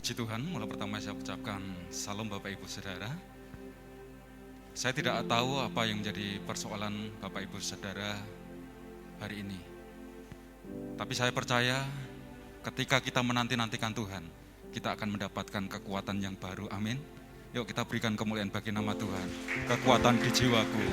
Puji Tuhan, mulai pertama saya ucapkan salam Bapak Ibu Saudara. Saya tidak tahu apa yang jadi persoalan Bapak Ibu Saudara hari ini. Tapi saya percaya ketika kita menanti-nantikan Tuhan, kita akan mendapatkan kekuatan yang baru, amin. Yuk kita berikan kemuliaan bagi nama Tuhan, kekuatan di jiwaku.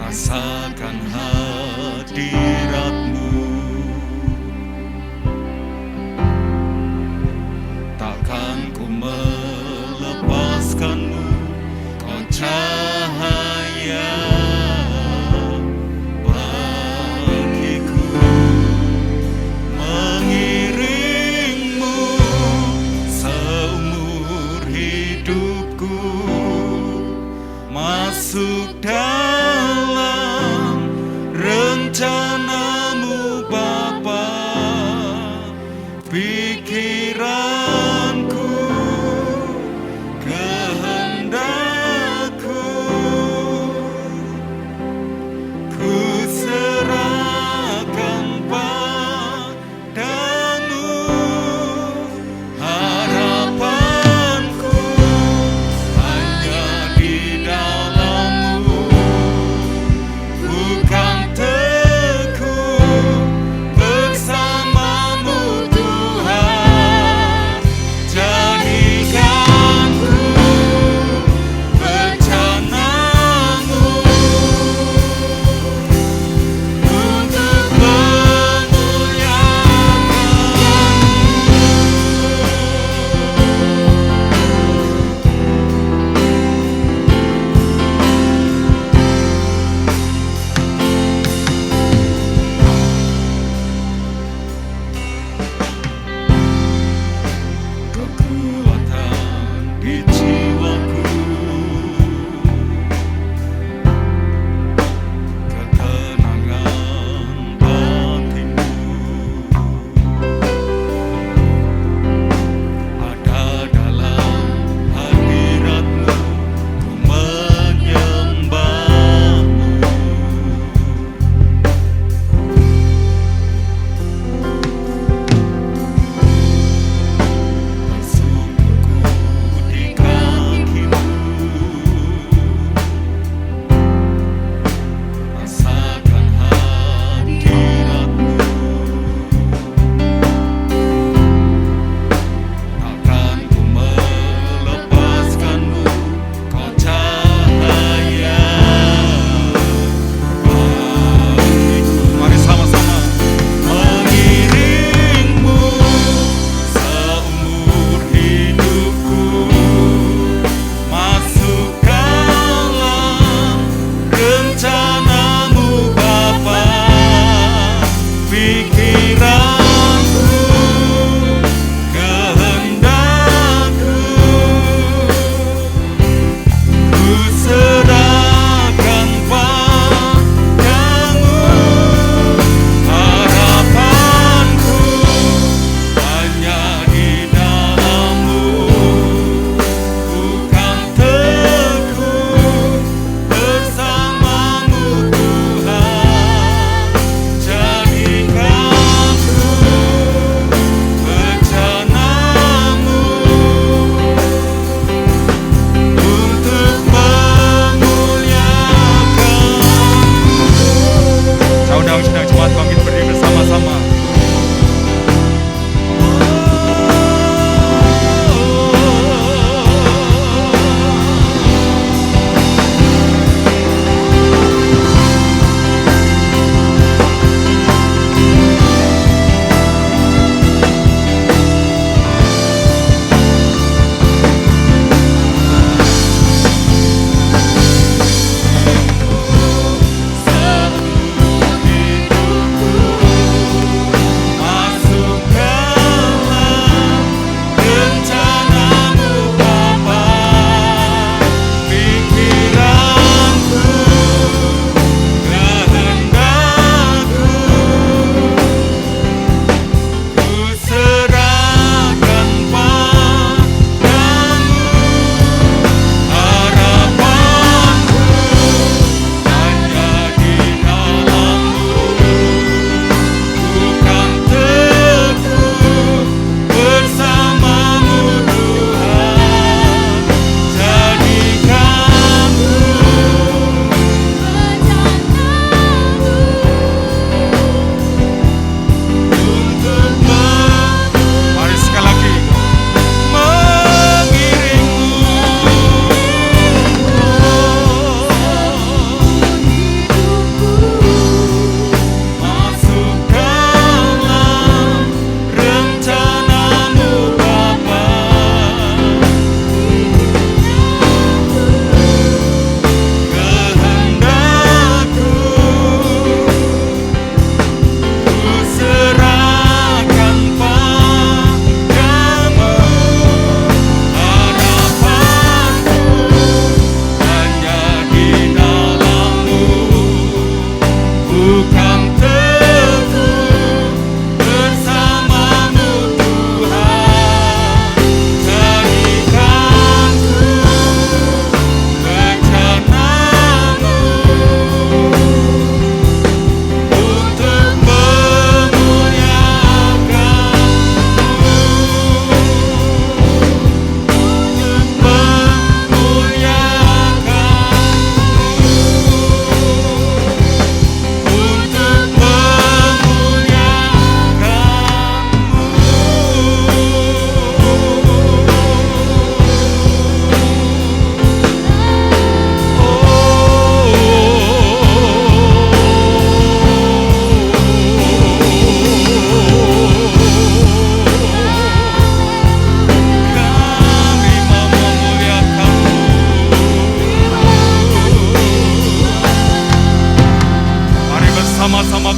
Rasakan hadirat-Mu, takkan ku melepaskan-Mu, Kau cahaya bagiku, mengiring-Mu seumur hidupku, masuk dalam rencana-Mu Bapa, pikiranku, kehendakku, ku serahkan padamu, harapanku hanya di dalam-Mu, bukan teguh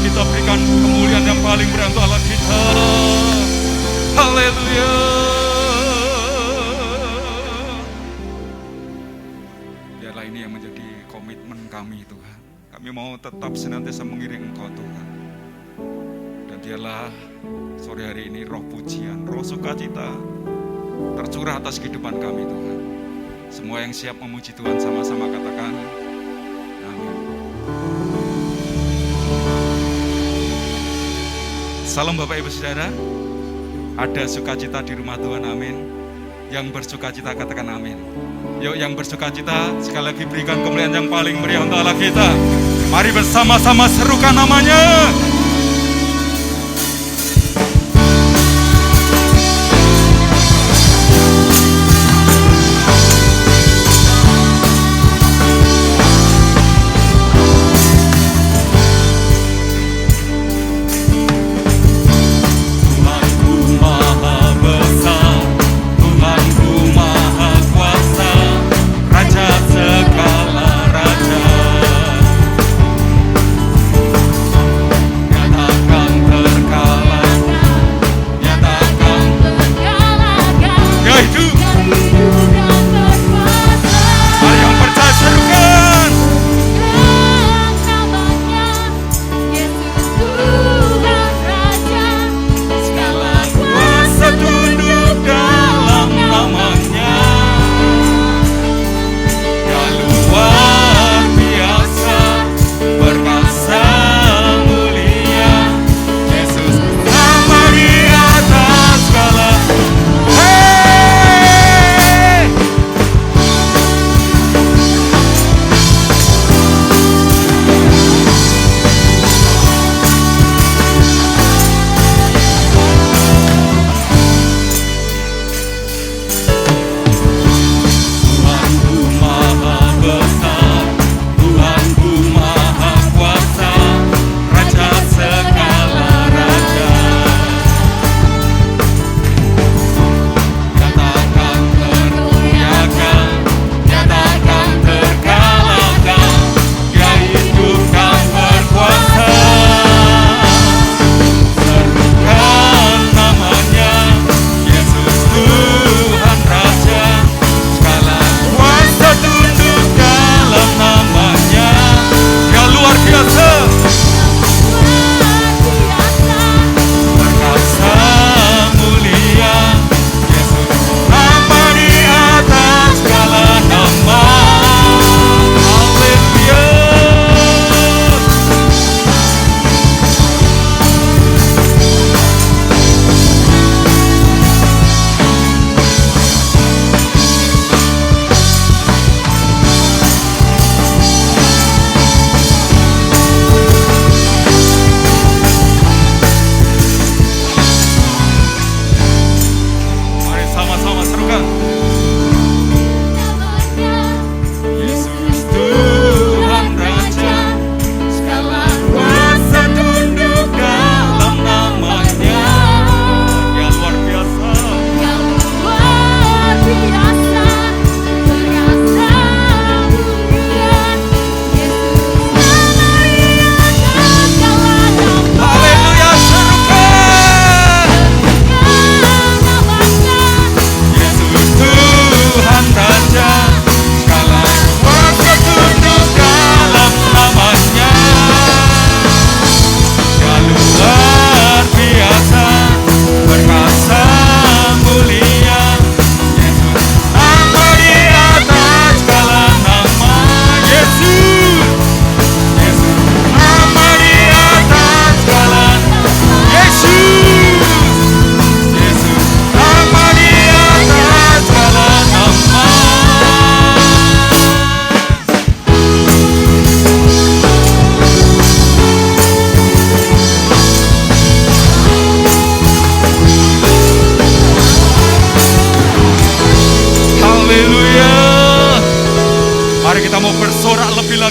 kita berikan kemuliaan yang paling berat untuk Allah kita. Haleluya. Biarlah ini yang menjadi komitmen kami Tuhan. Kami mau tetap senantiasa mengiring Engkau Tuhan. Dan biarlah sore hari ini roh pujian, roh sukacita tercurah atas kehidupan kami Tuhan. Semua yang siap memuji Tuhan sama-sama katakan amin. Salam Bapak Ibu Saudara. Ada sukacita di rumah Tuhan, amin. Yang bersukacita katakan amin. Yuk yang bersukacita sekali lagi berikan kemuliaan yang paling meriah untuk Allah kita. Mari bersama-sama serukan namanya.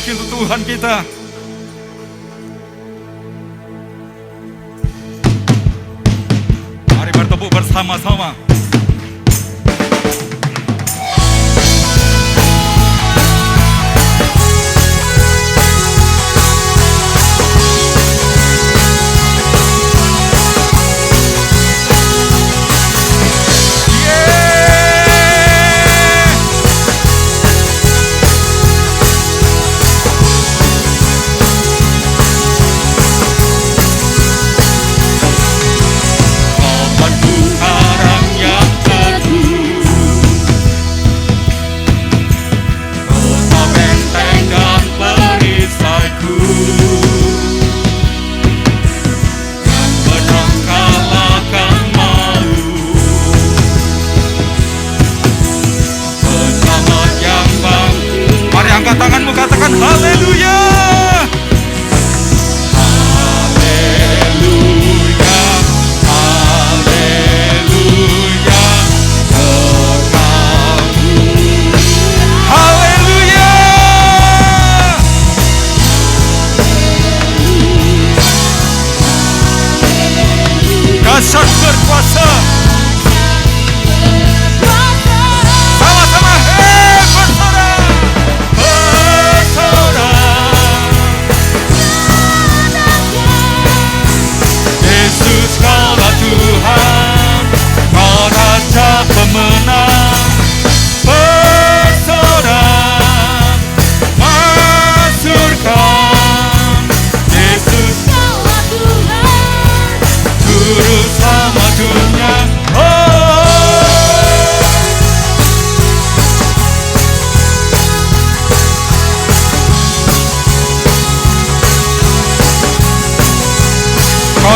lagi untuk Tuhan kita. Mari bertepuk bersama-sama.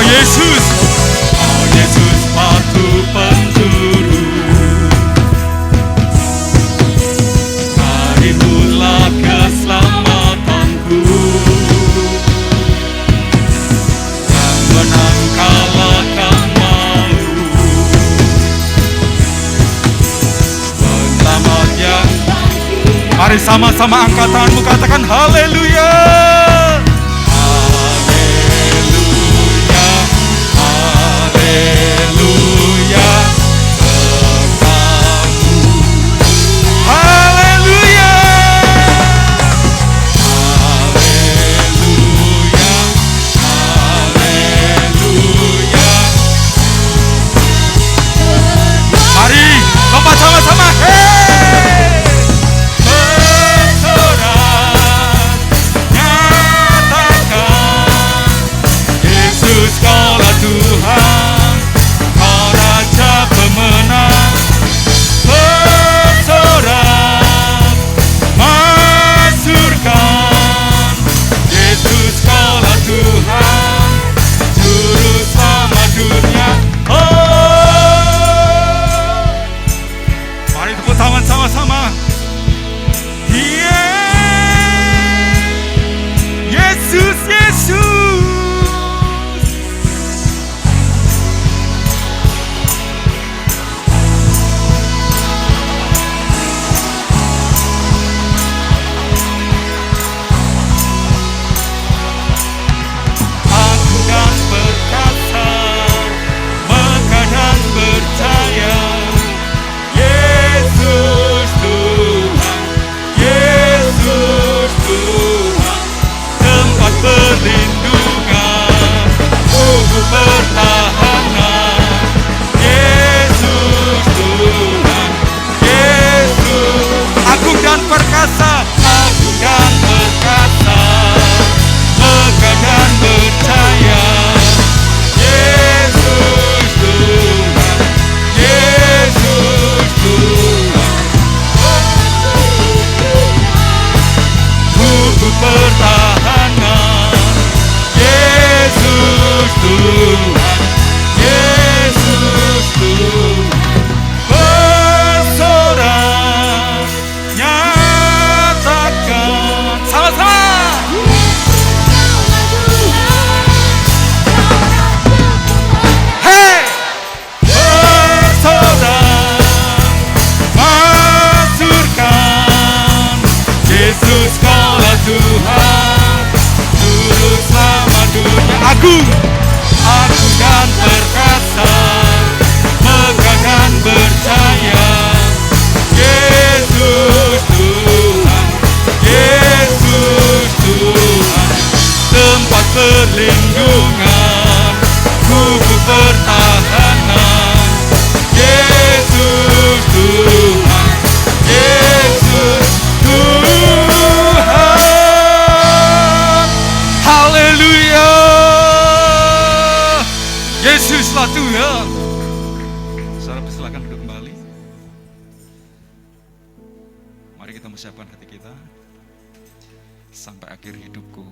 Oh Yesus, oh Yesus batu penjuru, Karimulah keselamatanku, yang menang kalahkan malu, selamat yang. Mari sama-sama angkat tanganmu, katakan haleluya. perlindungan, kubu pertahanan. Yesus Tuhan, Yesus Tuhan. Haleluya. Yesuslah Tuhan. Saudara silakan duduk kembali. Mari kita mempersiapkan hati kita sampai akhir hidupku.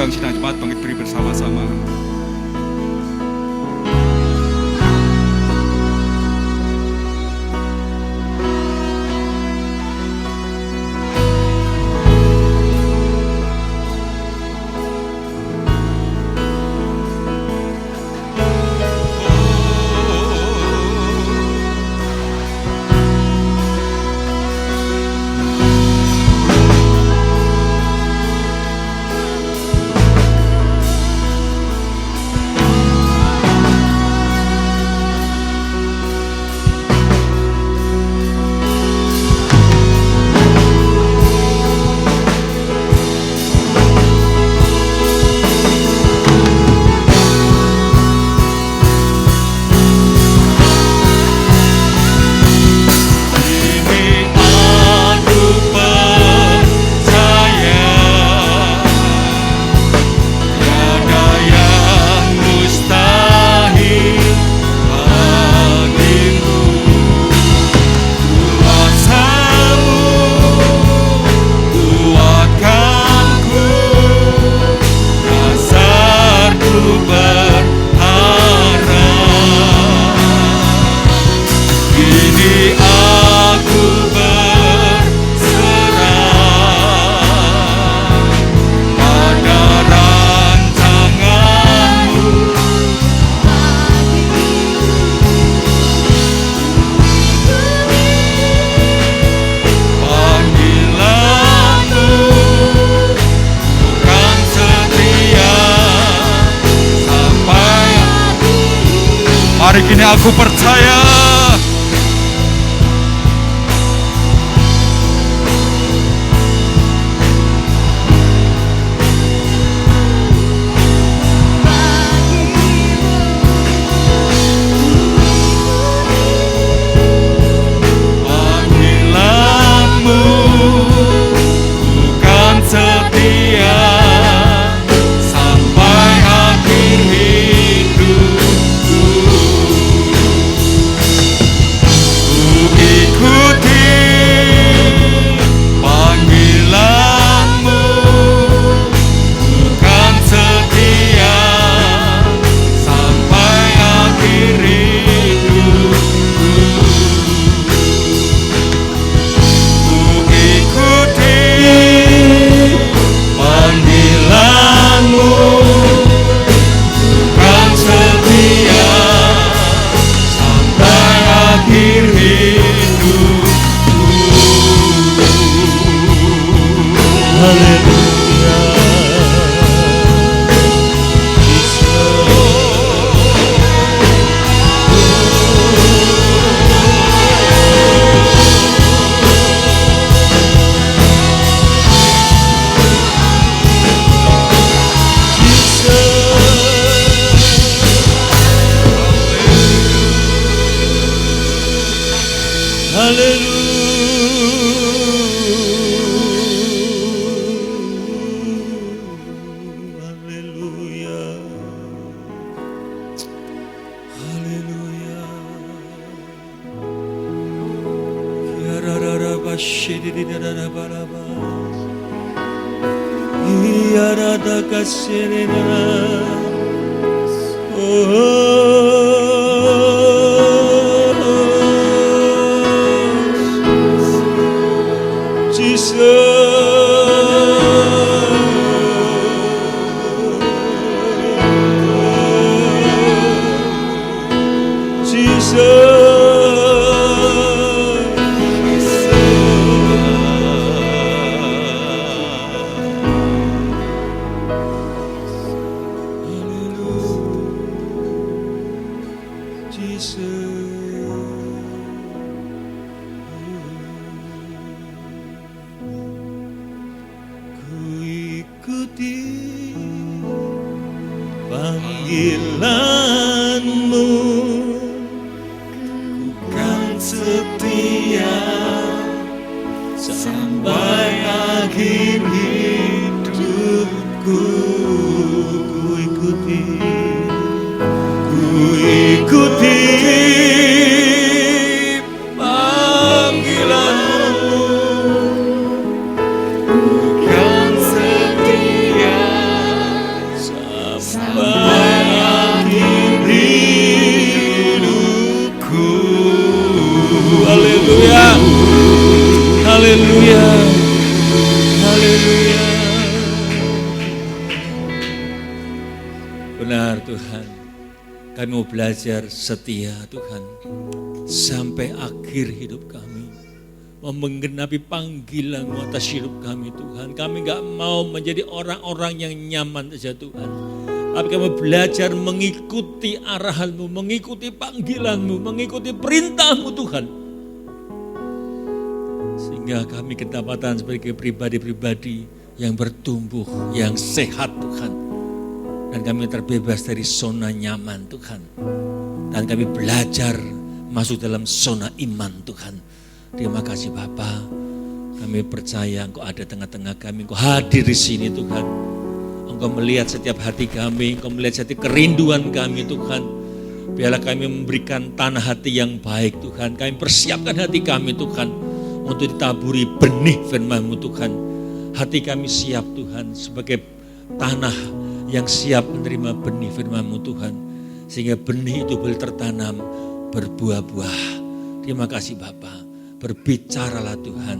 undang sidang jemaat bangkit beri bersama-sama. Hari ini aku percaya panggilanmu bukan setia sampai akhir hidupku. Ikuti panggilanmu bukan setia sampai akhir hidupku. Ikuti panggilanmu bukan setia sampai akhir hidupku. Haleluya. Panggilanmu bukan setia sampai akhir hidupku. Ku ikuti panggilanmu bukan setia Tuhan, kami mau belajar setia Tuhan sampai akhir hidup kami. Mau menggenapi panggilan-Mu atas hidup kami Tuhan. Kami gak mau menjadi orang-orang yang nyaman saja Tuhan. Tapi kami belajar mengikuti arahan-Mu, mengikuti panggilan-Mu, mengikuti perintah-Mu Tuhan. Sehingga kami kedapatan sebagai pribadi-pribadi yang bertumbuh, yang sehat Tuhan. Dan kami terbebas dari zona nyaman Tuhan. Dan kami belajar masuk dalam zona iman Tuhan. Terima kasih Bapa, kami percaya Engkau ada tengah-tengah kami, Engkau hadir di sini Tuhan. Engkau melihat setiap hati kami, Engkau melihat setiap kerinduan kami Tuhan. Biarlah kami memberikan tanah hati yang baik Tuhan. Kami persiapkan hati kami Tuhan untuk ditaburi benih firman-Mu Tuhan. Hati kami siap Tuhan sebagai tanah yang siap menerima benih firman-Mu Tuhan. Sehingga benih itu boleh tertanam berbuah-buah. Terima kasih Bapa. Berbicaralah Tuhan,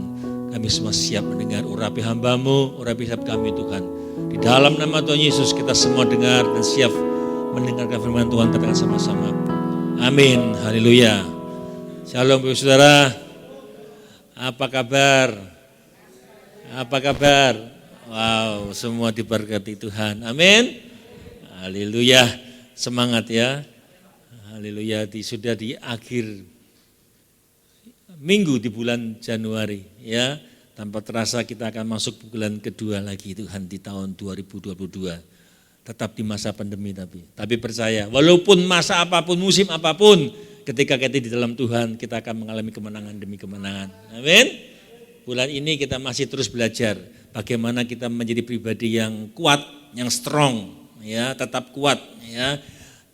kami semua siap mendengar urapi hamba-Mu, urapi hidup kami Tuhan. Di dalam nama Tuhan Yesus kita semua dengar dan siap mendengarkan firman Tuhan, katakan sama-sama. Amin, haleluya. Shalom Bapak Saudara, apa kabar? Apa kabar? Wow, semua diberkati Tuhan, amin. Haleluya, semangat ya. Haleluya, sudah di akhir minggu di bulan Januari ya, tanpa terasa kita akan masuk bulan kedua lagi Tuhan di tahun 2022. Tetap di masa pandemi tapi percaya walaupun masa apapun, musim apapun, ketika kita di dalam Tuhan kita akan mengalami kemenangan demi kemenangan. Amin. Bulan ini kita masih terus belajar bagaimana kita menjadi pribadi yang kuat, yang strong ya, tetap kuat ya.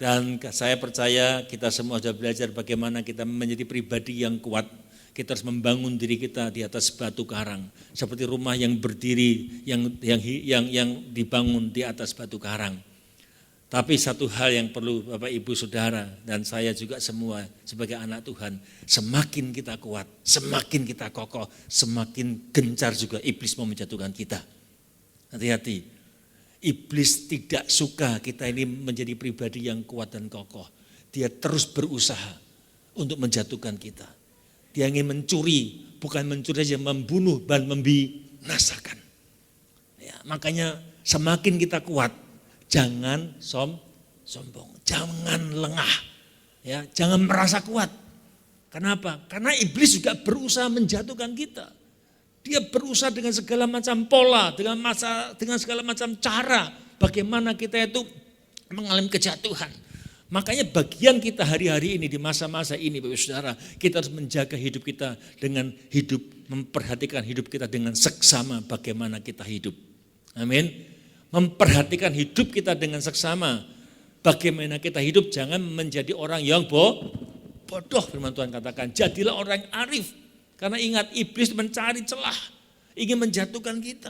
Dan saya percaya kita semua sudah belajar bagaimana kita menjadi pribadi yang kuat. Kita harus membangun diri kita di atas batu karang, seperti rumah yang berdiri yang dibangun di atas batu karang. Tapi satu hal yang perlu Bapak Ibu Saudara dan saya juga semua sebagai anak Tuhan, semakin kita kuat, semakin kita kokoh, semakin gencar juga iblis mau menjatuhkan kita. Hati-hati, iblis tidak suka kita ini menjadi pribadi yang kuat dan kokoh. Dia terus berusaha untuk menjatuhkan kita. Dia ingin mencuri, bukan mencuri saja, membunuh dan membinasakan. Ya, makanya semakin kita kuat, jangan sombong, jangan lengah, ya, jangan merasa kuat. Kenapa? Karena iblis juga berusaha menjatuhkan kita. Dia berusaha dengan segala macam pola, dengan segala macam cara, bagaimana kita itu mengalami kejatuhan. Makanya bagian kita hari-hari ini di masa-masa ini Bapak Saudara, kita harus menjaga hidup kita dengan hidup, memperhatikan hidup kita dengan seksama bagaimana kita hidup. Amin. Memperhatikan hidup kita dengan seksama bagaimana kita hidup, jangan menjadi orang yang bodoh. Firman Tuhan katakan, jadilah orang yang arif. Karena ingat, iblis mencari celah, ingin menjatuhkan kita.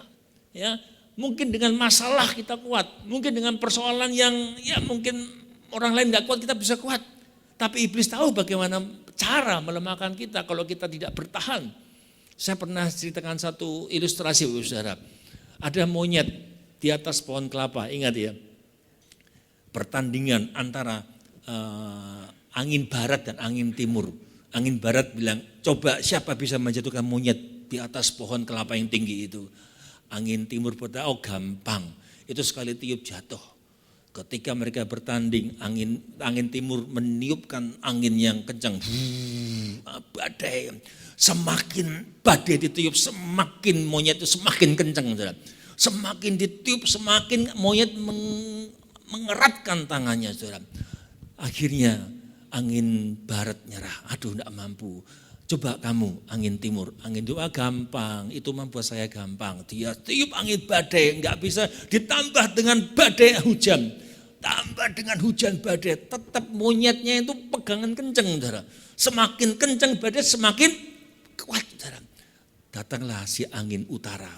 Ya, mungkin dengan masalah kita kuat, mungkin dengan persoalan yang ya mungkin orang lain gak kuat, kita bisa kuat. Tapi iblis tahu bagaimana cara melemahkan kita kalau kita tidak bertahan. Saya pernah ceritakan satu ilustrasi Bapak Saudara. Ada monyet di atas pohon kelapa, ingat ya. Pertandingan antara angin barat dan angin timur. Angin barat bilang, coba siapa bisa menjatuhkan monyet di atas pohon kelapa yang tinggi itu. Angin timur berkata, oh gampang, itu sekali tiup jatuh. Ketika mereka bertanding, angin timur meniupkan angin yang kencang, badai. Semakin badai ditiup, semakin monyet itu semakin kencang. Semakin ditiup, semakin monyet mengeratkan tangannya. Akhirnya angin barat nyerah, aduh enggak mampu. Coba kamu angin timur, angin timur gampang, itu membuat saya gampang. Dia tiup angin badai, enggak bisa ditambah dengan badai hujan. Tambah dengan hujan badai, tetap monyetnya itu pegangan kenceng, saudara. Semakin kenceng badai, semakin kuat, saudara. Datanglah si angin utara.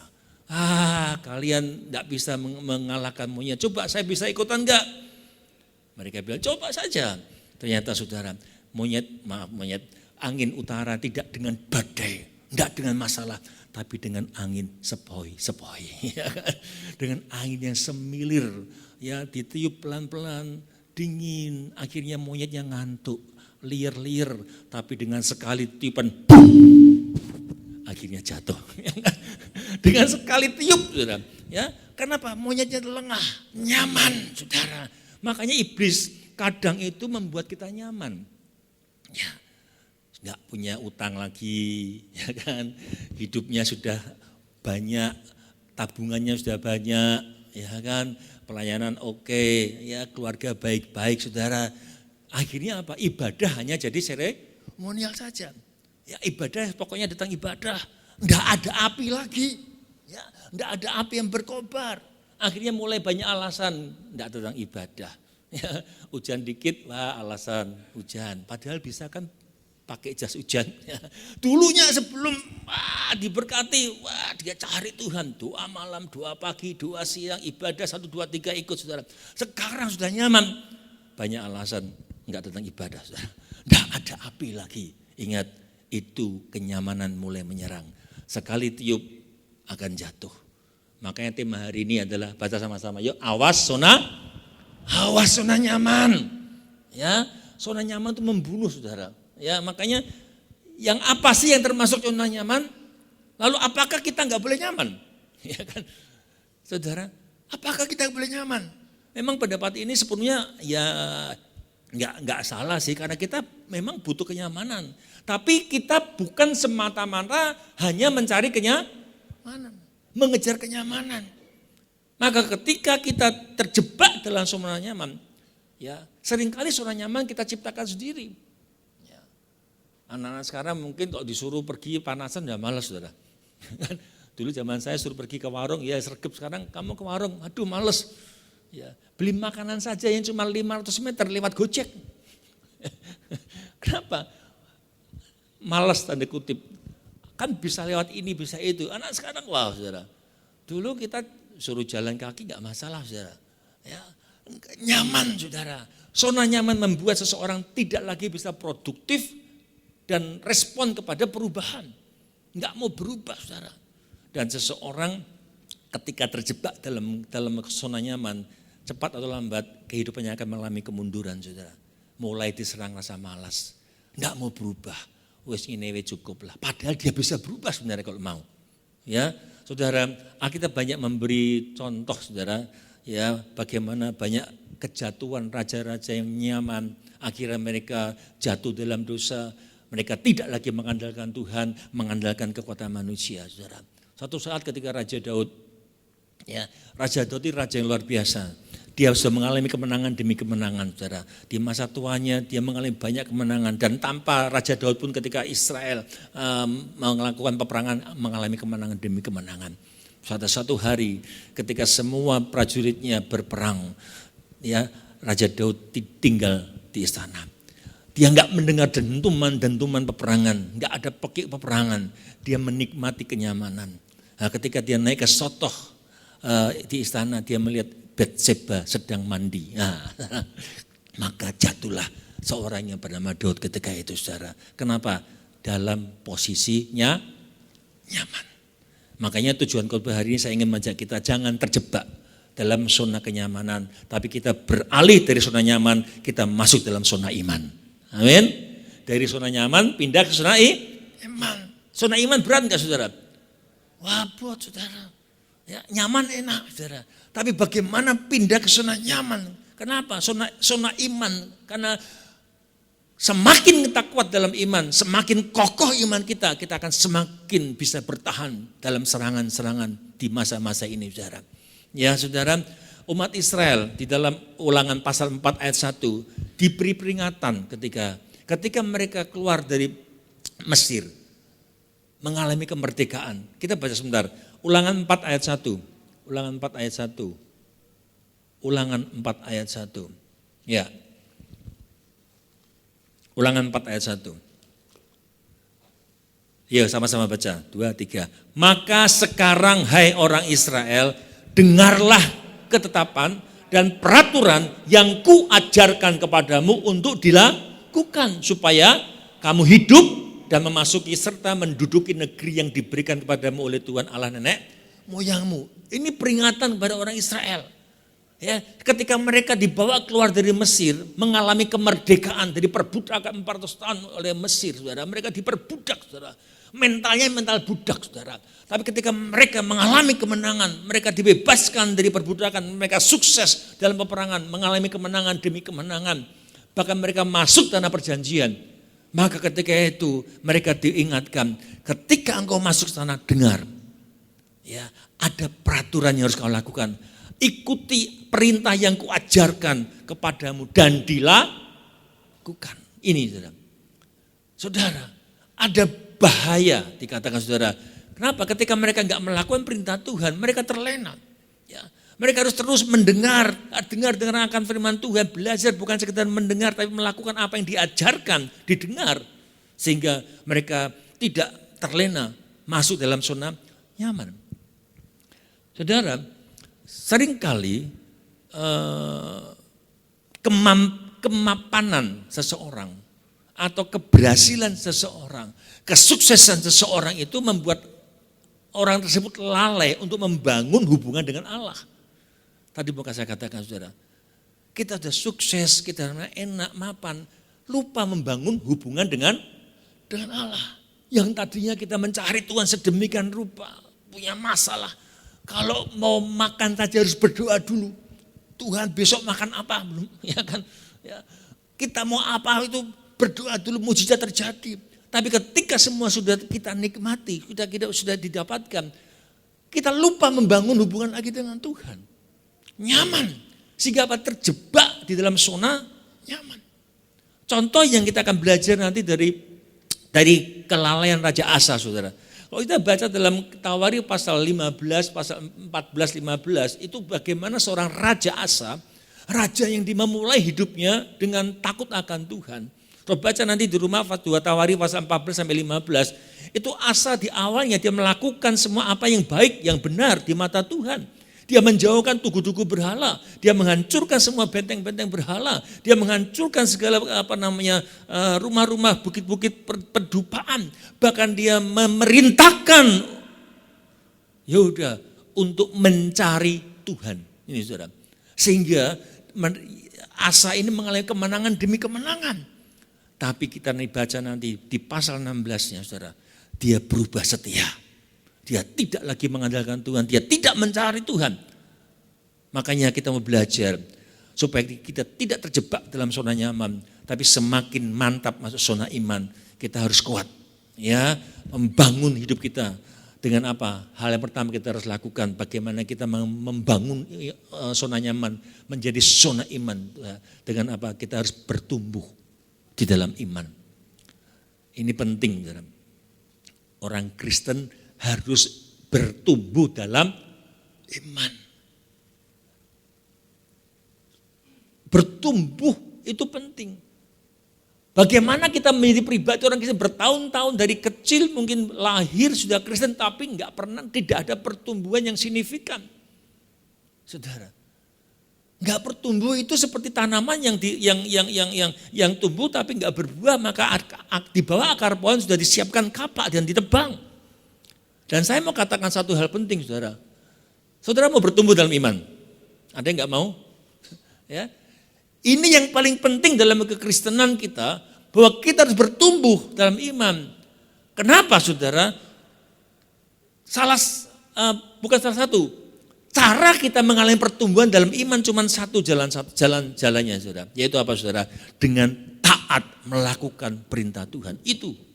Kalian enggak bisa mengalahkan monyet. Coba saya bisa ikutan enggak? Mereka bilang, coba saja. Ternyata saudara, monyet, angin utara tidak dengan badai, enggak dengan masalah, tapi dengan angin sepoi-sepoi. Dengan angin yang semilir, ya ditiup pelan-pelan, dingin, akhirnya monyetnya ngantuk, liar-liar, tapi dengan sekali tiupan, akhirnya jatuh. Dengan sekali tiup, saudara. Ya, kenapa? Monyetnya lengah, nyaman, saudara. Makanya iblis kadang itu membuat kita nyaman. Ya, nggak punya utang lagi, ya kan? Hidupnya sudah banyak, tabungannya sudah banyak, ya kan? Pelayanan oke, ya keluarga baik-baik, saudara. Akhirnya apa? Ibadah hanya jadi seremonial saja. Ya ibadah, pokoknya datang ibadah, enggak ada api lagi, ya enggak ada api yang berkobar. Akhirnya mulai banyak alasan enggak datang ibadah. Ya, hujan dikit, wah alasan hujan. Padahal bisa kan pakai jas hujan. Ya. Dulunya sebelum diberkati, wah dia cari Tuhan, doa malam, doa pagi, doa siang, ibadah 1, 2, 3 ikut, saudara. Sekarang sudah nyaman, banyak alasan enggak datang ibadah, saudara. Enggak ada api lagi. Ingat, itu kenyamanan mulai menyerang. Sekali tiup akan jatuh. Makanya tema hari ini adalah, baca sama-sama yuk, awas zona nyaman. Ya, zona nyaman itu membunuh, saudara. Ya, makanya yang apa sih yang termasuk zona nyaman? Lalu apakah kita nggak boleh nyaman? Ya kan, saudara? Apakah kita boleh nyaman? Memang pendapat ini sepenuhnya ya nggak salah sih, karena kita memang butuh kenyamanan. Tapi kita bukan semata-mata hanya mencari kenyamanan, mengejar kenyamanan. Maka ketika kita terjebak dalam zona nyaman, ya seringkali zona nyaman kita ciptakan sendiri. Ya. Anak-anak sekarang mungkin kalau disuruh pergi panasan ya malas, saudara. Dulu zaman saya suruh pergi ke warung, ya sergap. Sekarang kamu ke warung, aduh males. Ya, beli makanan saja yang cuma 500 meter lewat Gojek. Kenapa? Malas tanda kutip. Kan bisa lewat ini, bisa itu. Anak sekarang, wah saudara. Dulu kita suruh jalan kaki gak masalah, saudara. Ya, nyaman, saudara. Zona nyaman membuat seseorang tidak lagi bisa produktif dan respon kepada perubahan. Gak mau berubah, saudara. Dan seseorang ketika terjebak dalam zona nyaman, cepat atau lambat kehidupannya akan mengalami kemunduran, saudara. Mulai diserang rasa malas, nggak mau berubah, wes ini cukup lah. Padahal dia bisa berubah sebenarnya kalau mau. Ya, saudara, kita banyak memberi contoh, saudara. Ya, bagaimana banyak kejatuhan raja-raja yang nyaman, akhirnya mereka jatuh dalam dosa. Mereka tidak lagi mengandalkan Tuhan, mengandalkan kekuatan manusia, saudara. Satu saat ketika Raja Daud, ya, Raja Daud itu raja yang luar biasa. Dia sudah mengalami kemenangan demi kemenangan, saudara. Di masa tuanya dia mengalami banyak kemenangan. Dan tanpa Raja Daud pun ketika Israel melakukan peperangan, mengalami kemenangan demi kemenangan. Satu hari ketika semua prajuritnya berperang, ya, Raja Daud tinggal di istana. Dia enggak mendengar dentuman peperangan, enggak ada pekik peperangan. Dia menikmati kenyamanan. Nah, ketika dia naik ke sotoh di istana, dia melihat Batseba sedang mandi. Nah, maka jatuhlah seorang yang bernama Daud ketika itu, saudara. Kenapa? Dalam posisinya nyaman. Makanya tujuan khotbah hari ini saya ingin mengajak kita jangan terjebak dalam zona kenyamanan, tapi kita beralih dari zona nyaman, kita masuk dalam zona iman. Amin. Dari zona nyaman pindah ke zona iman. Zona iman berat enggak, saudara? Wah, buat saudara. Ya, nyaman enak, saudara. Tapi bagaimana pindah ke zona nyaman? Kenapa? Zona iman. Karena semakin kita kuat dalam iman, semakin kokoh iman kita akan semakin bisa bertahan dalam serangan-serangan di masa-masa ini, saudara. Ya, saudara, umat Israel di dalam Ulangan pasal 4 ayat 1 diberi peringatan ketika mereka keluar dari Mesir, mengalami kemerdekaan. Kita baca sebentar. Ulangan 4 ayat 1. Ulangan 4 ayat 1. Ulangan 4 ayat 1. Ya. Ulangan 4 ayat 1. Ya, sama-sama baca. 2, 3. Maka sekarang hai orang Israel, dengarlah ketetapan dan peraturan yang kuajarkan kepadamu untuk dilakukan supaya kamu hidup dan memasuki serta menduduki negeri yang diberikan kepadamu oleh Tuhan Allah nenek moyangmu. Ini peringatan kepada orang Israel. Ya, ketika mereka dibawa keluar dari Mesir, mengalami kemerdekaan dari perbudakan 400 tahun oleh Mesir, saudara. Mereka diperbudak, saudara. Mentalnya mental budak, saudara. Tapi ketika mereka mengalami kemenangan, mereka dibebaskan dari perbudakan, mereka sukses dalam peperangan, mengalami kemenangan demi kemenangan. Bahkan mereka masuk tanah perjanjian. Maka ketika itu mereka diingatkan, ketika engkau masuk sana, dengar. Ya, ada peraturan yang harus kau lakukan. Ikuti perintah yang kuajarkan kepadamu dan dilakukan. Ini saudara. Saudara, ada bahaya dikatakan saudara. Kenapa? Ketika mereka enggak melakukan perintah Tuhan, mereka terlena. Ya, mereka harus terus mendengar akan firman Tuhan, belajar bukan sekedar mendengar tapi melakukan apa yang diajarkan, didengar. Sehingga mereka tidak terlena masuk dalam zona nyaman. Saudara, seringkali kemapanan seseorang atau keberhasilan seseorang, kesuksesan seseorang itu membuat orang tersebut lalai untuk membangun hubungan dengan Allah. Tadi mau saya katakan saudara, kita sudah sukses, kita enak, mapan, lupa membangun hubungan dengan Allah. Yang tadinya kita mencari Tuhan sedemikian rupa, punya masalah. Kalau mau makan saja harus berdoa dulu. Tuhan besok makan apa? Belum, ya kan? Ya. Kita mau apa itu berdoa dulu, mujizat terjadi. Tapi ketika semua sudah kita nikmati, kita sudah didapatkan, kita lupa membangun hubungan lagi dengan Tuhan. Nyaman. Sehingga apa? Terjebak di dalam zona nyaman. Contoh yang kita akan belajar nanti dari kelalaian Raja Asa, saudara. Kalau kita baca dalam Tawari pasal 15, pasal 14-15, itu bagaimana seorang Raja Asa, raja yang memulai hidupnya dengan takut akan Tuhan. Kalau baca nanti di rumah 2 Tawari pasal 14-15, itu Asa di awalnya dia melakukan semua apa yang baik, yang benar di mata Tuhan. Dia menjauhkan tugu-tugu berhala, dia menghancurkan semua benteng-benteng berhala, dia menghancurkan segala rumah-rumah, bukit-bukit pedupaan, bahkan dia memerintahkan Yehuda untuk mencari Tuhan. Ini saudara. Sehingga Asa ini mengalami kemenangan demi kemenangan. Tapi kita baca nanti di pasal 16-nya saudara, dia berubah setia. Dia tidak lagi mengandalkan Tuhan, dia tidak mencari Tuhan. Makanya kita mau belajar supaya kita tidak terjebak dalam zona nyaman, tapi semakin mantap masuk zona iman. Kita harus kuat, ya, membangun hidup kita dengan apa? Hal yang pertama kita harus lakukan, bagaimana kita membangun zona nyaman menjadi zona iman. Dengan apa? Kita harus bertumbuh di dalam iman. Ini penting, saudara. Orang Kristen harus bertumbuh dalam iman. Bertumbuh itu penting. Bagaimana kita menjadi pribadi orang Kristen bertahun-tahun dari kecil mungkin lahir sudah Kristen tapi tidak ada pertumbuhan yang signifikan. Saudara, nggak bertumbuh itu seperti tanaman yang tumbuh tapi nggak berbuah, maka di bawah akar pohon sudah disiapkan kapak dan ditebang. Dan saya mau katakan satu hal penting, saudara. Saudara mau bertumbuh dalam iman? Ada yang nggak mau? Ya, ini yang paling penting dalam kekristenan kita, bahwa kita harus bertumbuh dalam iman. Kenapa, saudara? Bukan salah satu. Cara kita mengalami pertumbuhan dalam iman cuma satu jalannya, saudara. Yaitu apa, saudara? Dengan taat melakukan perintah Tuhan. Itu.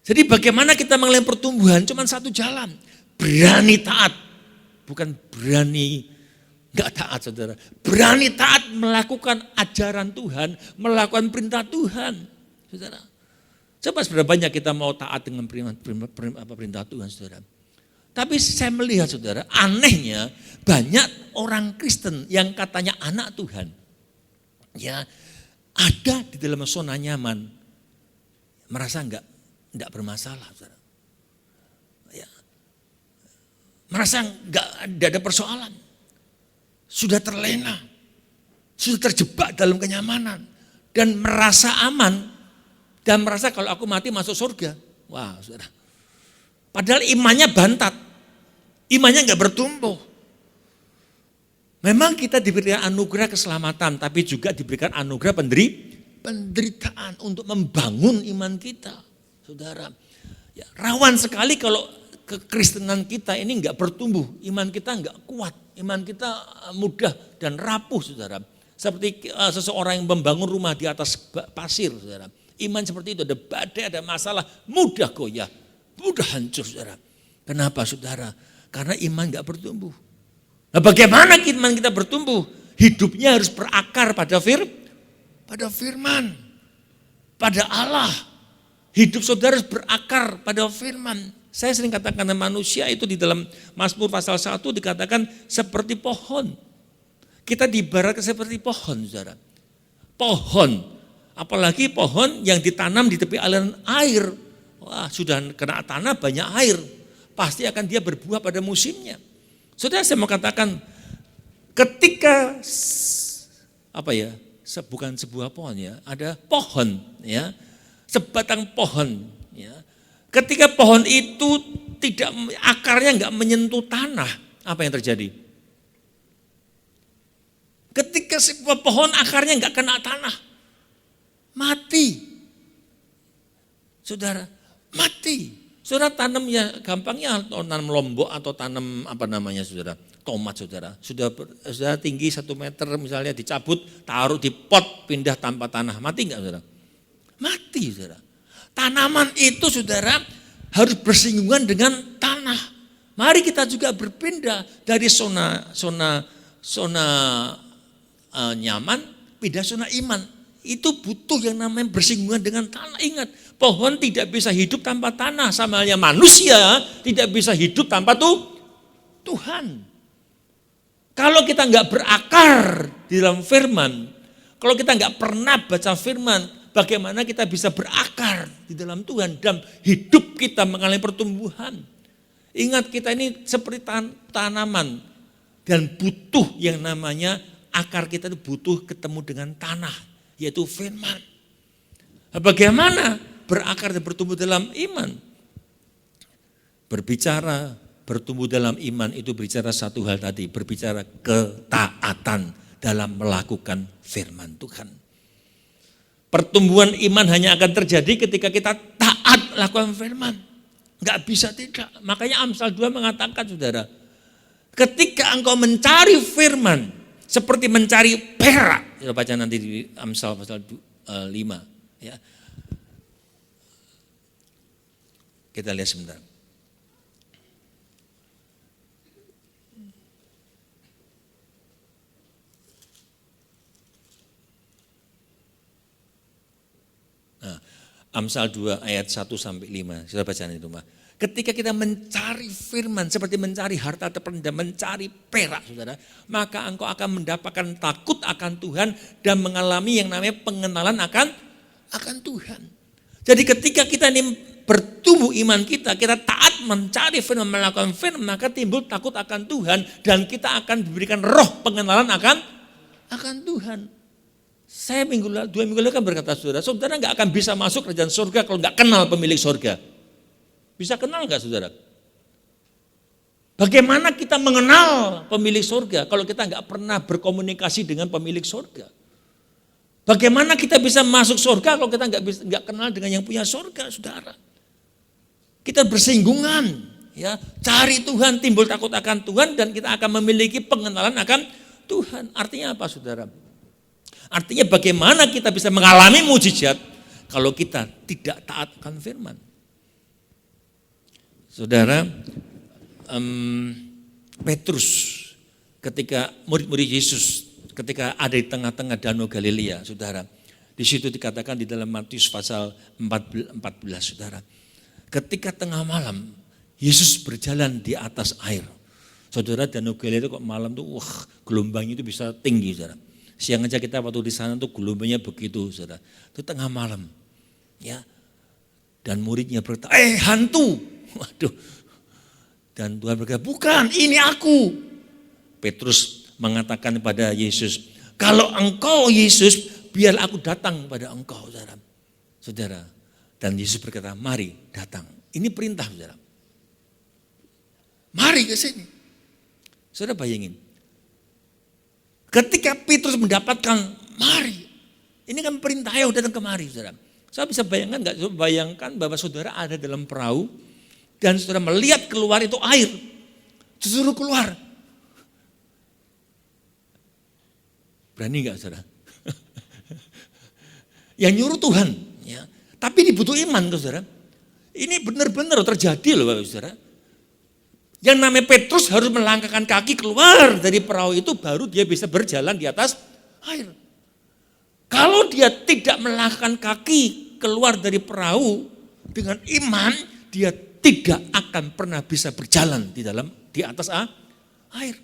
Jadi bagaimana kita mengalami pertumbuhan? Cuma satu jalan, berani taat, bukan berani nggak taat, saudara. Berani taat melakukan ajaran Tuhan, melakukan perintah Tuhan, saudara. Coba seberapa banyak kita mau taat dengan perintah Tuhan, saudara. Tapi saya melihat, saudara, anehnya banyak orang Kristen yang katanya anak Tuhan, ya, ada di dalam zona nyaman, merasa enggak bermasalah, saudara. Ya. Merasa enggak ada persoalan. Sudah terlena. Sudah terjebak dalam kenyamanan. Dan merasa aman. Dan merasa kalau aku mati masuk surga. Wah, saudara. Padahal imannya bantat. Imannya enggak bertumbuh. Memang kita diberikan anugerah keselamatan, tapi juga diberikan anugerah penderitaan untuk membangun iman kita. Saudara, ya, rawan sekali kalau kekristenan kita ini enggak bertumbuh, iman kita enggak kuat, iman kita mudah dan rapuh, saudara. Seperti seseorang yang membangun rumah di atas pasir, saudara. Iman seperti itu, ada badai, ada masalah, mudah goyah, mudah hancur, saudara. Kenapa, saudara? Karena iman enggak bertumbuh. Nah, bagaimana iman kita bertumbuh? Hidupnya harus berakar pada firman, pada Allah. Hidup saudara harus berakar pada firman. Saya sering katakan manusia itu di dalam Mazmur pasal 1 dikatakan seperti pohon. Kita diibaratkan seperti pohon, saudara. Pohon, apalagi pohon yang ditanam di tepi aliran air. Wah, sudah kena tanah banyak air, pasti akan dia berbuah pada musimnya. Saudara, saya mau katakan ketika bukan sebuah pohon ya, ada pohon ya, sebatang pohon ya. Ketika pohon itu akarnya enggak menyentuh tanah, apa yang terjadi? Ketika sebuah pohon akarnya enggak kena tanah, mati. Saudara, mati. Saudara tanam ya gampangnya tanam lombok atau tanam saudara, tomat saudara. Sudah tinggi 1 meter misalnya dicabut, taruh di pot, pindah tanpa tanah. Mati enggak saudara? Mati saudara. Tanaman itu saudara harus bersinggungan dengan tanah. Mari kita juga berpindah dari zona nyaman, pindah zona iman. Itu butuh yang namanya bersinggungan dengan tanah. Ingat, pohon tidak bisa hidup tanpa tanah. Sama halnya manusia tidak bisa hidup tanpa Tuhan. Kalau kita enggak berakar di dalam firman, kalau kita enggak pernah baca firman, bagaimana kita bisa berakar di dalam Tuhan dan hidup kita mengalami pertumbuhan. Ingat, kita ini seperti tanaman dan butuh yang namanya akar kita itu butuh ketemu dengan tanah, yaitu firman. Bagaimana berakar dan bertumbuh dalam iman? Berbicara, bertumbuh dalam iman itu berbicara satu hal tadi, berbicara ketaatan dalam melakukan firman Tuhan. Pertumbuhan iman hanya akan terjadi ketika kita taat lakukan firman. Enggak bisa tidak. Makanya Amsal 2 mengatakan, saudara, ketika engkau mencari firman, seperti mencari perak. Kita baca nanti di Amsal pasal 5. Ya. Kita lihat sebentar. Nah, Amsal 2 ayat 1 sampai 5. Sudah bacaan itu, Mbak. Ketika kita mencari firman seperti mencari harta terpendam, mencari perak, saudara, maka engkau akan mendapatkan takut akan Tuhan dan mengalami yang namanya pengenalan akan Tuhan. Jadi ketika kita ini bertumbuh iman kita taat mencari firman, melakukan firman, maka timbul takut akan Tuhan dan kita akan diberikan roh pengenalan akan Tuhan. Saya 2 minggu lalu kan berkata, saudara enggak akan bisa masuk kerajaan surga kalau enggak kenal pemilik surga. Bisa kenal enggak, saudara? Bagaimana kita mengenal pemilik surga kalau kita enggak pernah berkomunikasi dengan pemilik surga? Bagaimana kita bisa masuk surga kalau kita enggak kenal dengan yang punya surga, saudara? Kita bersinggungan, ya, cari Tuhan, timbul takut akan Tuhan dan kita akan memiliki pengenalan akan Tuhan. Artinya apa, saudara? Artinya bagaimana kita bisa mengalami mujizat kalau kita tidak taat akan firman. Saudara, Petrus ketika murid-murid Yesus ketika ada di tengah-tengah danau Galilea, saudara, di situ dikatakan di dalam Matius pasal 14, saudara, ketika tengah malam Yesus berjalan di atas air. Saudara, danau Galilea itu kok malam tuh gelombangnya itu bisa tinggi, saudara. Siang aja kita waktu di sana tuh gelombangnya begitu, saudara. Itu tengah malam, ya. Dan muridnya berkata, hantu. Waduh. Dan Tuhan berkata, bukan, ini aku. Petrus mengatakan kepada Yesus, kalau engkau Yesus, biar aku datang pada engkau, saudara. Saudara. Dan Yesus berkata, mari datang. Ini perintah, saudara. Mari ke sini. Saudara bayangin. Ketika Petrus mendapatkan, mari. Ini kan perintah, ayo datang kemari, saudara. Saya bisa bayangkan nggak? Bayangkan bahwa saudara ada dalam perahu dan saudara melihat keluar itu air. Disuruh keluar. Berani nggak, saudara? Yang nyuruh Tuhan. Ya. Tapi dibutuh iman, saudara. Ini benar-benar terjadi loh, Bapak Saudara. Yang namanya Petrus harus melangkahkan kaki keluar dari perahu itu, baru dia bisa berjalan di atas air. Kalau dia tidak melangkahkan kaki keluar dari perahu dengan iman, dia tidak akan pernah bisa berjalan di atas air.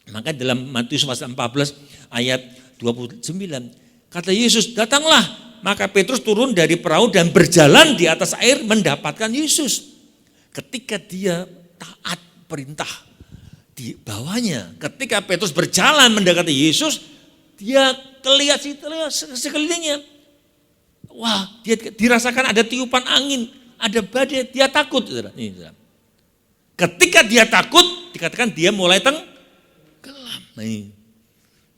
Maka dalam Matius pasal 14 ayat 29, kata Yesus, datanglah. Maka Petrus turun dari perahu dan berjalan di atas air mendapatkan Yesus. Ketika dia taat perintah di bawahnya, ketika Petrus berjalan mendekati Yesus, dia lihat sekelilingnya. Wah, dia dirasakan ada tiupan angin, ada badai, dia takut. Ketika dia takut, dikatakan dia mulai tenggelam.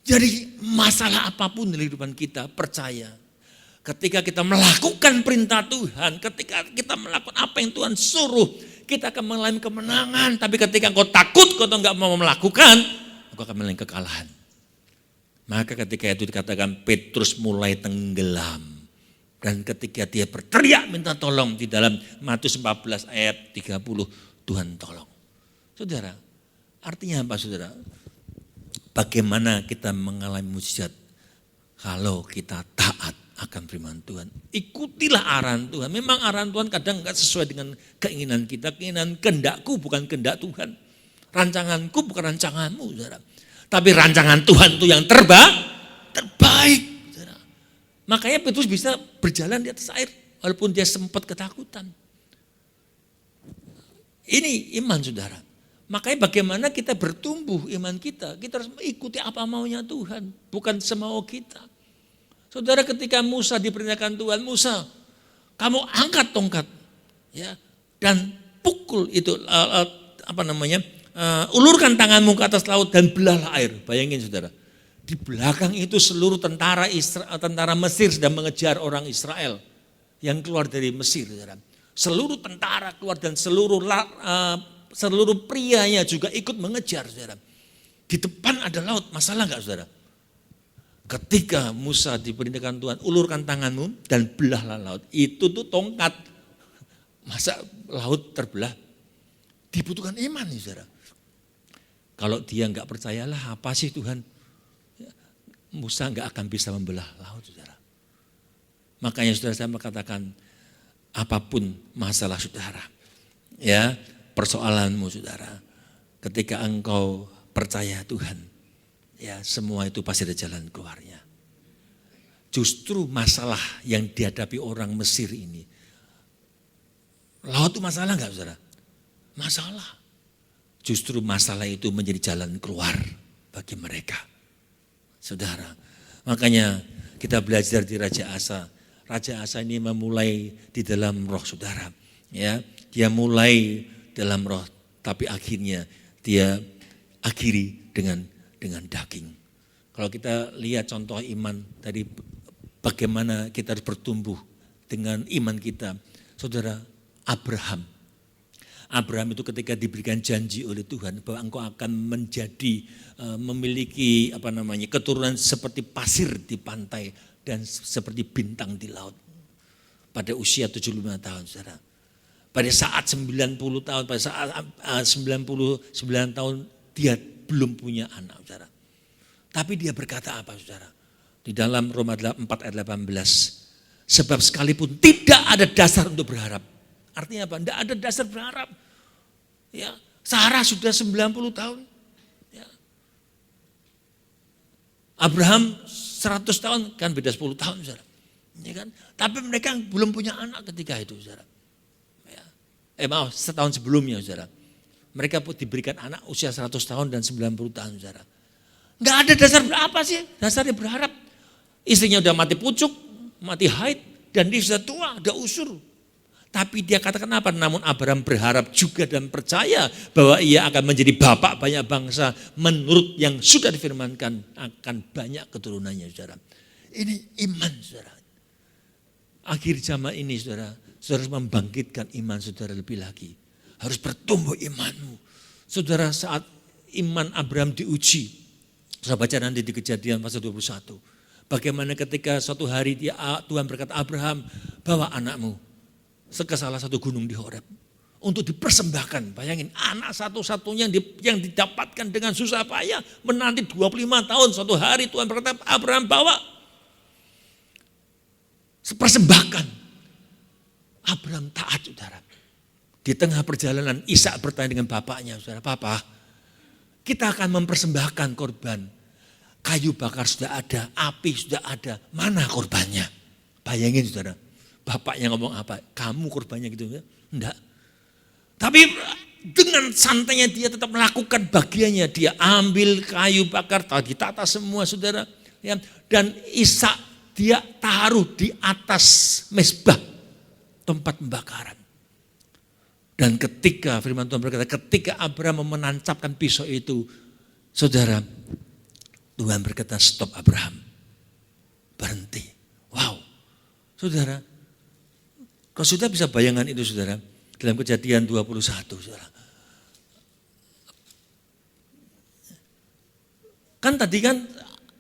Jadi masalah apapun dalam kehidupan kita, percaya. Ketika kita melakukan perintah Tuhan, ketika kita melakukan apa yang Tuhan suruh, kita akan mengalami kemenangan. Tapi ketika engkau takut, engkau enggak mau melakukan, engkau akan mengalami kekalahan. Maka ketika itu dikatakan Petrus mulai tenggelam. Dan ketika dia berteriak minta tolong di dalam Matius 14 ayat 30, Tuhan tolong. Saudara, artinya apa saudara? Bagaimana kita mengalami mujizat kalau kita taat akan firman Tuhan. Ikutilah arahan Tuhan. Memang arahan Tuhan kadang enggak sesuai dengan keinginan kita. Keinginan kehendakku bukan kehendak Tuhan. Rancanganku bukan rancanganmu, saudara. Tapi rancangan Tuhan itu yang terbaik. Saudara. Makanya Petrus bisa berjalan di atas air walaupun dia sempat ketakutan. Ini iman, saudara. Makanya bagaimana kita bertumbuh iman kita. Kita harus mengikuti apa maunya Tuhan, bukan semau kita. Saudara, ketika Musa diperintahkan Tuhan, Musa, kamu angkat tongkat, ya, dan pukul itu ulurkan tanganmu ke atas laut dan belahlah air. Bayangin saudara, di belakang itu seluruh tentara Mesir sedang mengejar orang Israel yang keluar dari Mesir. Saudara. Seluruh tentara keluar dan seluruh prianya juga ikut mengejar. Saudara. Di depan ada laut, masalah enggak saudara? Ketika Musa diperintahkan Tuhan, ulurkan tanganmu dan belahlah laut. Itu tuh tongkat. Masa laut terbelah? Dibutuhkan iman nih saudara. Kalau dia enggak percayalah apa sih Tuhan? Musa enggak akan bisa membelah laut saudara. Makanya saudara saya mengatakan apapun masalah saudara. Ya, persoalanmu saudara. Ketika engkau percaya Tuhan, ya semua itu pasti ada jalan keluarnya. Justru masalah yang dihadapi orang Mesir ini, laut itu masalah enggak saudara? Masalah. Justru masalah itu menjadi jalan keluar bagi mereka. Saudara, makanya kita belajar di Raja Asa. Raja Asa ini memulai di dalam roh saudara. Ya, dia mulai dalam roh, tapi akhirnya dia akhiri dengan daging. Kalau kita lihat contoh iman dari bagaimana kita harus bertumbuh dengan iman kita. Saudara, Abraham itu ketika diberikan janji oleh Tuhan bahwa engkau akan memiliki keturunan seperti pasir di pantai dan seperti bintang di laut. Pada usia 75 tahun, saudara. Pada saat 90 tahun, pada saat 99 tahun dia belum punya anak, saudara. Tapi dia berkata apa, saudara? Di dalam Roma 4 ayat 18. Sebab sekalipun tidak ada dasar untuk berharap. Artinya apa? Tidak ada dasar berharap. Ya, Sarah sudah 90 tahun. Ya. Abraham 100 tahun, kan beda 10 tahun, saudara. Ya kan? Tapi mereka belum punya anak ketika itu, saudara. Ya. Setahun sebelumnya, saudara. Mereka pun diberikan anak usia 100 tahun dan 90 tahun, saudara. Enggak ada dasar apa sih? Dasarnya berharap. Istrinya udah mati pucuk, mati haid, dan dia sudah tua, udah usur. Tapi dia katakan apa? Namun Abraham berharap juga dan percaya bahwa ia akan menjadi bapak banyak bangsa menurut yang sudah difirmankan akan banyak keturunannya, saudara. Ini iman, saudara. Akhir zaman ini, saudara harus membangkitkan iman saudara lebih lagi. Harus bertumbuh imanmu. Saudara, saat iman Abraham diuji, saudara baca nanti di Kejadian pasal 21. Bagaimana ketika suatu hari Tuhan berkata, Abraham, bawa anakmu ke salah satu gunung di Horeb untuk dipersembahkan. Bayangin, anak satu-satunya yang didapatkan dengan susah payah menanti 25 tahun. Suatu hari Tuhan berkata, Abraham bawa, persembahkan. Abraham taat, saudara. Di tengah perjalanan Ishak bertanya dengan bapaknya, saudara, Papa, kita akan mempersembahkan korban. Kayu bakar sudah ada, api sudah ada, mana korbannya? Bayangin, saudara. Bapaknya ngomong apa? Kamu korbannya gitu ya? Enggak. Tapi dengan santainya dia tetap melakukan bagiannya. Dia ambil kayu bakar, ditata semua, saudara. Ya. Dan Ishak dia taruh di atas mezbah tempat pembakaran. Dan ketika firman Tuhan berkata, ketika Abraham menancapkan pisau itu, saudara, Tuhan berkata, stop Abraham. Berhenti. Wow. Saudara, kalau sudah bisa bayangan itu, saudara, dalam Kejadian 21, saudara. Kan tadi kan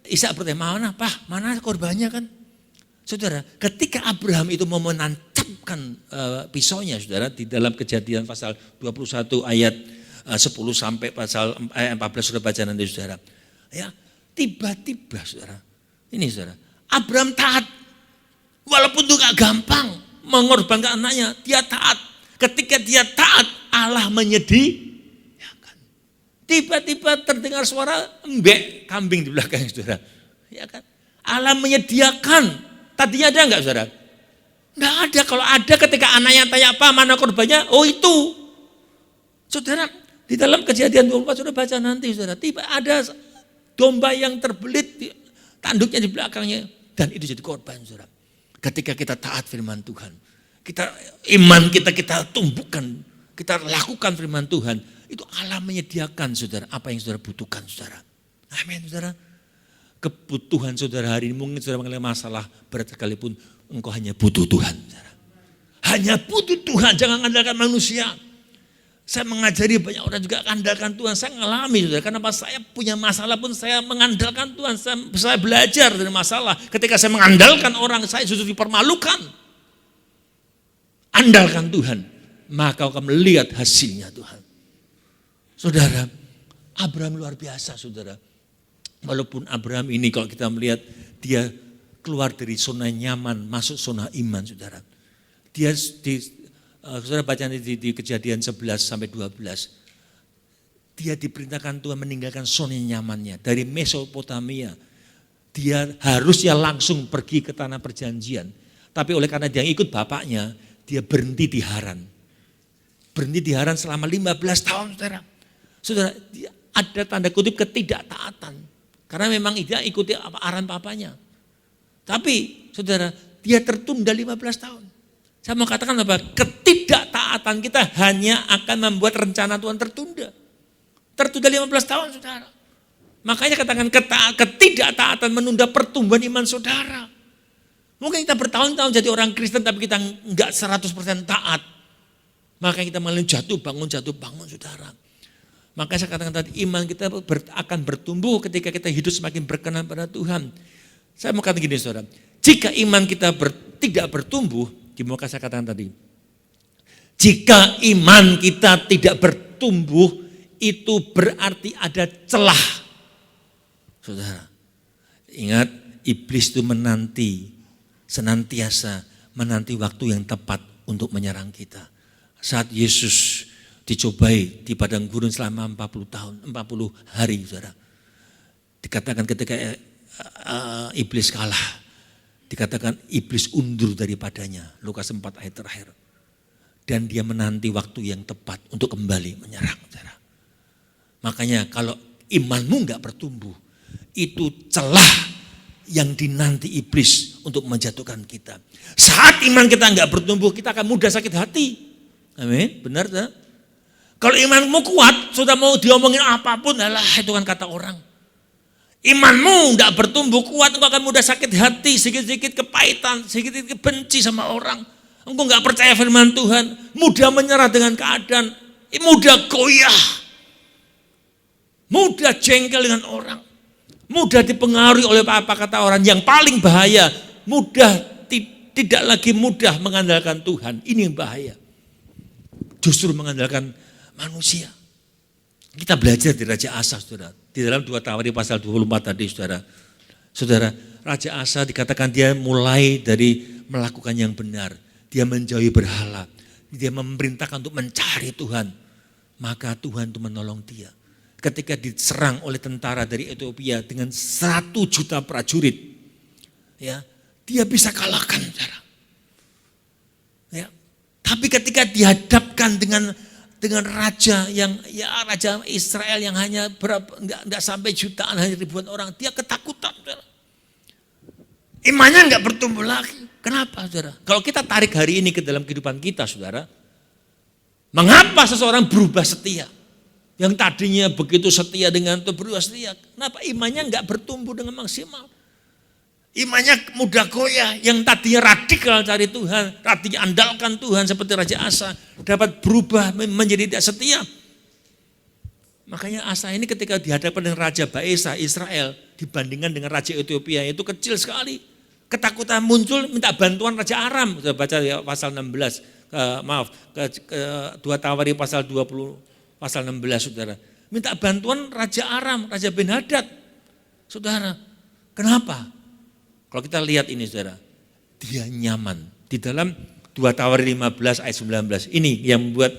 Ishak bertanya, mana korbannya kan? Saudara, ketika Abraham itu mau menancapkan pisaunya, saudara, di dalam Kejadian pasal 21 ayat 10 sampai pasal 14 sudah baca nanti, saudara. Ya, tiba-tiba, saudara, ini saudara, Abraham taat, walaupun itu gak gampang. Mengorbankan anaknya, dia taat. Ketika dia taat, Allah menyediakan. Tiba-tiba terdengar suara embek kambing di belakang, saudara. Ya kan? Allah menyediakan. Tadinya ada enggak, saudara? Enggak ada. Kalau ada ketika anaknya tanya apa, mana korbannya? Oh itu. Saudara, di dalam Kejadian 24 sudah baca nanti, saudara. Tiba ada domba yang terbelit, tanduknya di belakangnya. Dan itu jadi korban, saudara. Ketika kita taat firman Tuhan, iman kita tumbuhkan, kita lakukan firman Tuhan, itu Allah menyediakan, saudara, apa yang saudara butuhkan, saudara. Amin, saudara. Kebutuhan saudara hari ini mungkin saudara mengalami masalah berat sekalipun, engkau hanya butuh Tuhan, saudara. Hanya butuh Tuhan, jangan andalkan manusia. Saya mengajari banyak orang juga andalkan Tuhan. Saya ngalami, saudara. Kenapa saya punya masalah pun saya mengandalkan Tuhan. Saya belajar dari masalah. Ketika saya mengandalkan orang, saya justru dipermalukan. Andalkan Tuhan, maka kau akan melihat hasilnya, Tuhan. Saudara, Abraham luar biasa, saudara. Walaupun Abraham ini kalau kita melihat, dia keluar dari zona nyaman, masuk zona iman, saudara. Dia saudara baca di Kejadian 11 sampai 12. Dia diperintahkan Tuhan meninggalkan zona nyamannya. Dari Mesopotamia, dia harusnya langsung pergi ke tanah perjanjian. Tapi oleh karena dia ikut bapaknya, dia berhenti di Haran. Berhenti di Haran selama 15 tahun, saudara. Saudara, ada tanda kutip ketidaktaatan. Karena memang dia ikuti arahan papanya. Tapi, saudara, dia tertunda 15 tahun. Saya mau katakan apa? Ketidaktaatan kita hanya akan membuat rencana Tuhan tertunda. Tertunda 15 tahun, saudara. Makanya katakan ketidaktaatan menunda pertumbuhan iman saudara. Mungkin kita bertahun-tahun jadi orang Kristen tapi kita enggak 100% taat. Maka kita malah jatuh bangun, saudara. Maka saya katakan tadi, iman kita akan bertumbuh ketika kita hidup semakin berkenan pada Tuhan. Saya mau katakan gini, saudara. Jika iman kita tidak bertumbuh, maka saya katakan tadi, jika iman kita tidak bertumbuh, itu berarti ada celah. Saudara, ingat iblis itu senantiasa menanti waktu yang tepat untuk menyerang kita. Saat Yesus dicobai di padang gurun selama 40 hari, saudara. Dikatakan ketika iblis kalah, dikatakan iblis undur daripadanya, Lukas 4 ayat terakhir. Dan dia menanti waktu yang tepat untuk kembali menyerang, saudara. Makanya kalau imanmu enggak bertumbuh, itu celah yang dinanti iblis untuk menjatuhkan kita. Saat iman kita nggak bertumbuh, kita akan mudah sakit hati. Amin, benar tak? Kalau imanmu kuat, sudah mau diomongin apapun, alah itu kan kata orang. Imanmu nggak bertumbuh kuat, engkau akan mudah sakit hati, sedikit-sedikit kepahitan, sedikit-sedikit benci sama orang. Engkau nggak percaya firman Tuhan, mudah menyerah dengan keadaan, mudah goyah, mudah jengkel dengan orang, mudah dipengaruhi oleh apa kata orang. Yang paling bahaya, tidak lagi mudah mengandalkan Tuhan. Ini yang bahaya. Justru mengandalkan manusia. Kita belajar di Raja Asa, saudara. Di dalam 2 Tawari pasal 24 tadi, saudara. Saudara, Raja Asa dikatakan dia mulai dari melakukan yang benar. Dia menjauhi berhala. Dia memerintahkan untuk mencari Tuhan. Maka Tuhan itu menolong dia. Ketika diserang oleh tentara dari Ethiopia dengan 1 juta prajurit, ya, dia bisa kalahkan, saudara. Ya. Tapi ketika dihadapkan dengan raja yang ya raja Israel yang hanya enggak sampai jutaan, hanya ribuan orang, dia ketakutan, saudara. Imannya enggak bertumbuh lagi. Kenapa, saudara? Kalau kita tarik hari ini ke dalam kehidupan kita, saudara, mengapa seseorang berubah setia? Yang tadinya begitu setia dengan Tuhan berubah setia. Kenapa imannya enggak bertumbuh dengan maksimal? Imannya mudah goyah, yang tadinya radikal cari Tuhan, tadinya andalkan Tuhan seperti Raja Asa, dapat berubah menjadi tidak setia. Makanya Asa ini ketika dihadapkan dengan Raja Baesa Israel, dibandingkan dengan Raja Ethiopia itu kecil sekali. Ketakutan muncul, minta bantuan Raja Aram. Sudah baca ya, pasal 16, ke 2 Tawari pasal 20, pasal 16, saudara. Minta bantuan Raja Aram, Raja Ben-Hadad. Saudara, kenapa? Kalau kita lihat ini, saudara, dia nyaman. Di dalam 2 Tawari 15 ayat 19, ini yang membuat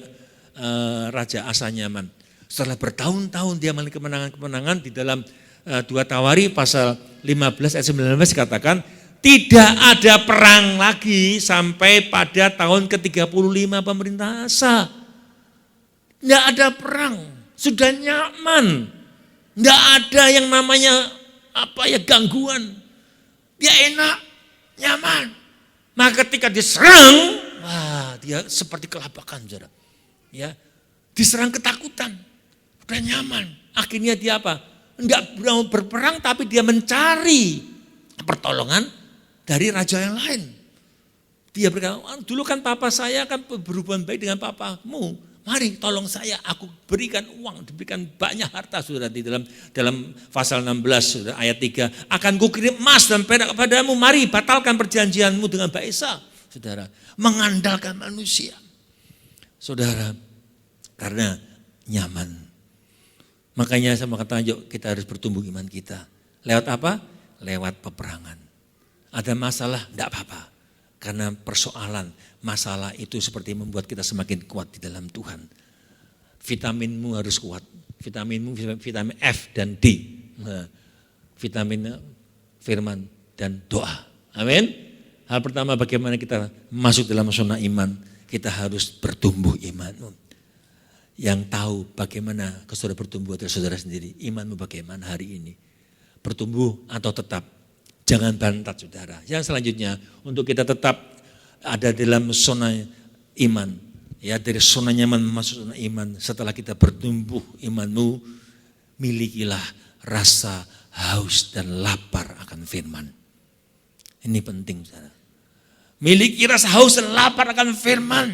Raja Asa nyaman. Setelah bertahun-tahun dia mengalami kemenangan-kemenangan, di dalam 2 Tawari pasal 15 ayat 19 dikatakan, tidak ada perang lagi sampai pada tahun ke-35 pemerintah Asa. Tidak ada perang, sudah nyaman. Tidak ada yang namanya gangguan. Dia enak, nyaman. Maka ketika diserang, dia seperti kelabakan, saudara. Ya, diserang ketakutan, udah nyaman. Akhirnya dia apa? Enggak mau berperang, tapi dia mencari pertolongan dari raja yang lain. Dia berkata, dulu kan papa saya kan berhubungan baik dengan papamu. Mari tolong saya, aku berikan uang, diberikan banyak harta, saudara. Di dalam pasal 16, saudara, ayat 3. Akan kukirim emas dan perak kepadamu, mari batalkan perjanjianmu dengan Baesa. Saudara, mengandalkan manusia. Saudara, karena nyaman. Makanya saya mau katakan, yuk kita harus bertumbuh iman kita. Lewat apa? Lewat peperangan. Ada masalah, enggak apa-apa. Karena persoalan, masalah itu seperti membuat kita semakin kuat di dalam Tuhan. Vitaminmu harus kuat. Vitamin F dan D. Vitamin firman dan doa. Amin. Hal pertama, bagaimana kita masuk dalam zona iman, kita harus bertumbuh imanmu. Yang tahu bagaimana saudara bertumbuh adalah saudara sendiri. Imanmu bagaimana hari ini? Bertumbuh atau tetap? Jangan bantat, saudara. Yang selanjutnya, untuk kita tetap ada dalam zona iman. Ya, dari zona nyaman masuk zona iman. Setelah kita bertumbuh imanmu, milikilah rasa haus dan lapar akan firman. Ini penting, saudara. Miliki rasa haus dan lapar akan firman.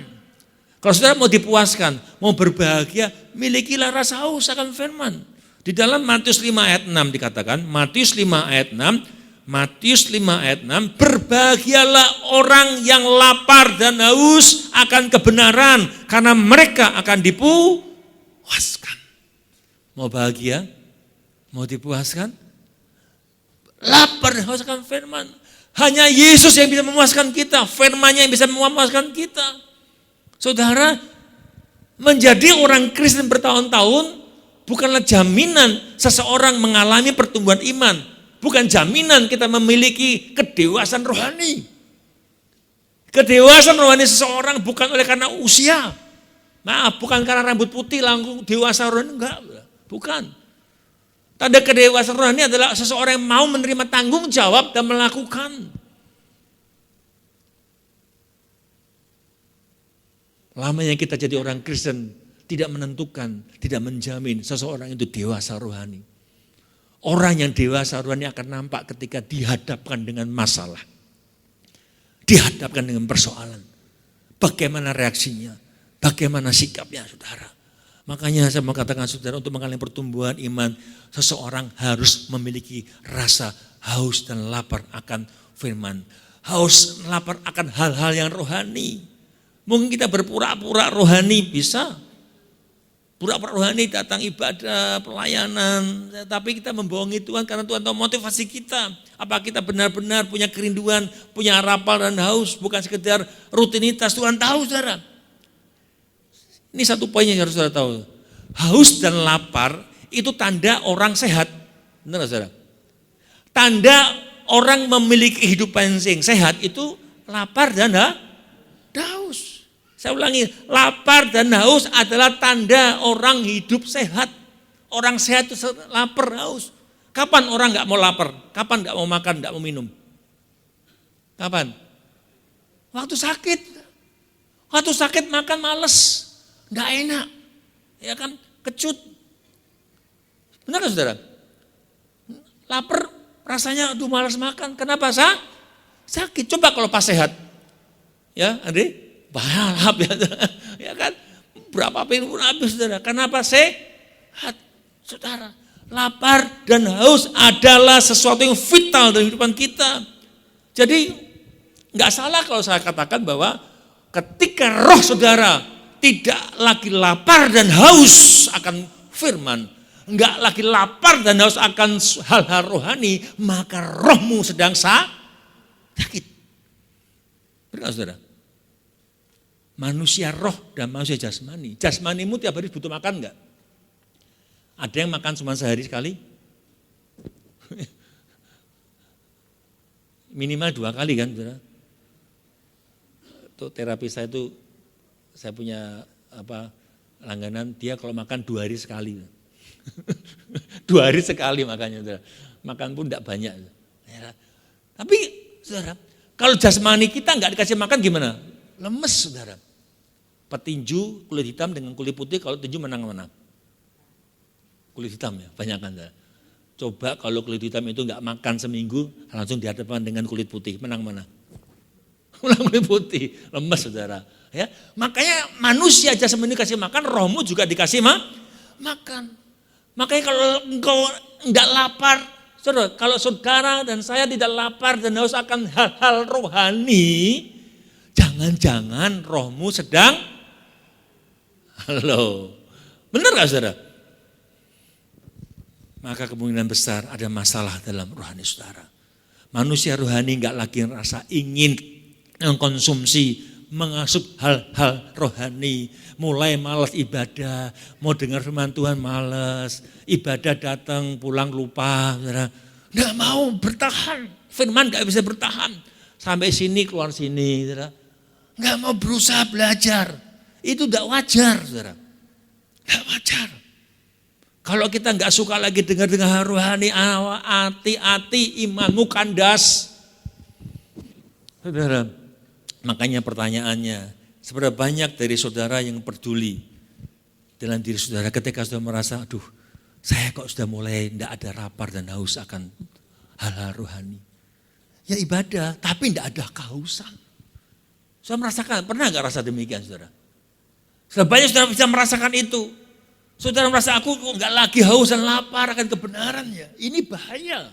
Kalau saudara mau dipuaskan, mau berbahagia, milikilah rasa haus akan firman. Di dalam Matius 5 ayat 6 dikatakan, Matius 5 ayat 6, berbahagialah orang yang lapar dan haus akan kebenaran, karena mereka akan dipuaskan. Mau bahagia? Mau dipuaskan? Lapar dan haus akan firman. Hanya Yesus yang bisa memuaskan kita, firman-Nya yang bisa memuaskan kita. Saudara, menjadi orang Kristen bertahun-tahun bukanlah jaminan seseorang mengalami pertumbuhan iman. Bukan jaminan kita memiliki kedewasaan rohani. Kedewasaan rohani seseorang bukan oleh karena usia. Maaf, bukan karena rambut putih langsung dewasa rohani, enggak. Bukan. Tanda kedewasaan rohani adalah seseorang yang mau menerima tanggung jawab dan melakukan. Lamanya kita jadi orang Kristen tidak menentukan, tidak menjamin seseorang itu dewasa rohani. Orang yang dewasa rohani akan nampak ketika dihadapkan dengan masalah. Dihadapkan dengan persoalan. Bagaimana reaksinya, bagaimana sikapnya saudara. Makanya saya mau katakan saudara, untuk mengalami pertumbuhan iman, seseorang harus memiliki rasa haus dan lapar akan firman. Haus dan lapar akan hal-hal yang rohani. Mungkin kita berpura-pura rohani, bisa. Pura-pura rohani datang ibadah, pelayanan. Tapi kita membohongi Tuhan karena Tuhan tahu motivasi kita. Apa kita benar-benar punya kerinduan, punya harapan dan haus. Bukan sekedar rutinitas, Tuhan tahu saudara. Ini satu poin yang harus saudara tahu. Haus dan lapar itu tanda orang sehat. Benar saudara? Tanda orang memiliki kehidupan yang sehat itu lapar dan haus. Saya ulangi, lapar dan haus adalah tanda orang hidup sehat. Orang sehat itu lapar, haus. Kapan orang nggak mau lapar? Kapan nggak mau makan, nggak mau minum? Kapan? Waktu sakit. Waktu sakit makan males, nggak enak, ya kan? Kecut. Benar kan saudara? Lapar, rasanya aduh malas makan. Kenapa sakit? Coba kalau pas sehat, ya Andre? Balap ya kan, berapa piring pun habis saudara. Kenapa sehat saudara? Lapar dan haus adalah sesuatu yang vital dalam kehidupan kita. Jadi nggak salah kalau saya katakan bahwa ketika roh saudara tidak lagi lapar dan haus akan firman, nggak lagi lapar dan haus akan hal-hal rohani, maka rohmu sedang sakit. Benar saudara? Manusia roh dan manusia jasmani. Jasmanimu tiap hari butuh makan enggak? Ada yang makan cuma sehari sekali? Minimal 2 kali kan, saudara? Untuk terapi saya itu, saya punya langganan, dia kalau makan 2 hari sekali. 2 hari sekali makannya, saudara. Makan pun enggak banyak. Tapi saudara, kalau jasmani kita enggak dikasih makan gimana? Lemes saudara. Petinju kulit hitam dengan kulit putih, kalau tinju menang mana? Kulit hitam ya, banyak kan saudara. Coba kalau kulit hitam itu enggak makan seminggu, langsung dihadapkan dengan kulit putih, menang mana? Menang kulit putih, lemes saudara. Ya, makanya manusia jasmani dikasih makan, rohmu juga dikasih makan. Makanya kalau engkau enggak lapar, saudara, kalau saudara dan saya tidak lapar dan haus akan hal-hal rohani, jangan-jangan rohmu sedang, benar gak saudara? Maka kemungkinan besar ada masalah dalam rohani saudara. Manusia rohani gak lagi rasa ingin mengkonsumsi, mengasup hal-hal rohani. Mulai malas ibadah, mau dengar firman Tuhan malas, ibadah datang pulang lupa, saudara. Gak mau bertahan, firman gak bisa bertahan. Sampai sini keluar sini, saudara. Gak mau berusaha belajar. Itu tidak wajar, saudara. Gak wajar. Kalau kita gak suka lagi dengar rohani, hati-hati imanmu kandas. Saudara, makanya pertanyaannya, seberapa banyak dari saudara yang peduli dalam diri saudara ketika sudah merasa, aduh saya kok sudah mulai tidak ada lapar dan haus akan hal-hal rohani. Ya ibadah, tapi tidak ada kehausan. Saya merasakan, pernah gak rasa demikian saudara? Sudah banyak saudara bisa merasakan itu. Saudara merasa aku gak lagi haus dan lapar akan kebenarannya. Ini bahaya.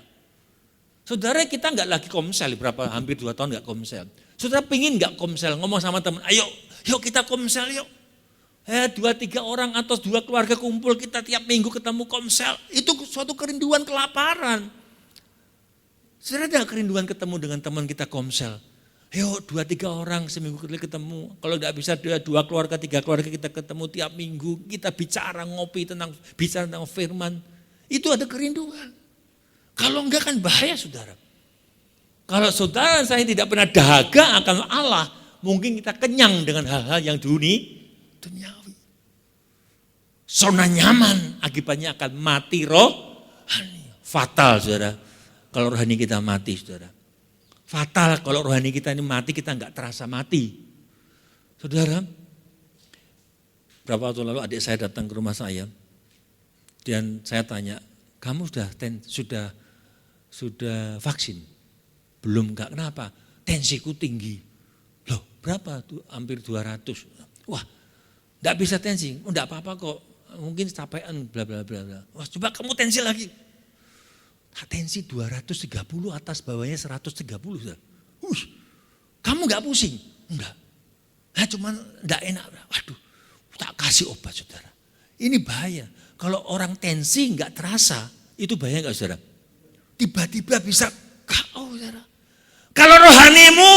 Saudara kita gak lagi komsel, hampir 2 tahun gak komsel. Saudara pingin gak komsel, ngomong sama teman, ayo kita komsel yuk. 2-3 orang atau 2 keluarga kumpul, kita tiap minggu ketemu komsel. Itu suatu kerinduan kelaparan. Saudara ada kerinduan ketemu dengan teman kita komsel. Ayo 2-3 orang seminggu ketemu. Kalau tidak bisa 2 keluarga, 3 keluarga kita ketemu tiap minggu. Kita bicara, ngopi bicara tentang firman. Itu ada kerinduan. Kalau enggak kan bahaya saudara. Kalau saudara saya tidak pernah dahaga akan Allah, mungkin kita kenyang dengan hal-hal yang duniawi. Zona nyaman akibatnya akan mati rohani. Fatal saudara. Kalau rohani kita mati saudara. Fatal kalau rohani kita ini mati, kita enggak terasa mati. Saudara, Beberapa waktu lalu adik saya datang ke rumah saya dan saya tanya, kamu sudah vaksin? Belum, enggak. Kenapa? Tensiku tinggi. Loh, berapa tuh? Hampir 200. Wah, enggak bisa tensi. Oh, enggak apa-apa kok. Mungkin capean bla bla bla bla. Wah, coba kamu tensi lagi. Tensi 230 atas bawahnya 130. Kamu enggak pusing? Enggak. Nah, cuman enggak enak. Waduh, tak kasih obat saudara. Ini bahaya. Kalau orang tensi enggak terasa, itu bahaya enggak saudara? Tiba-tiba bisa KO saudara. Kalau rohanimu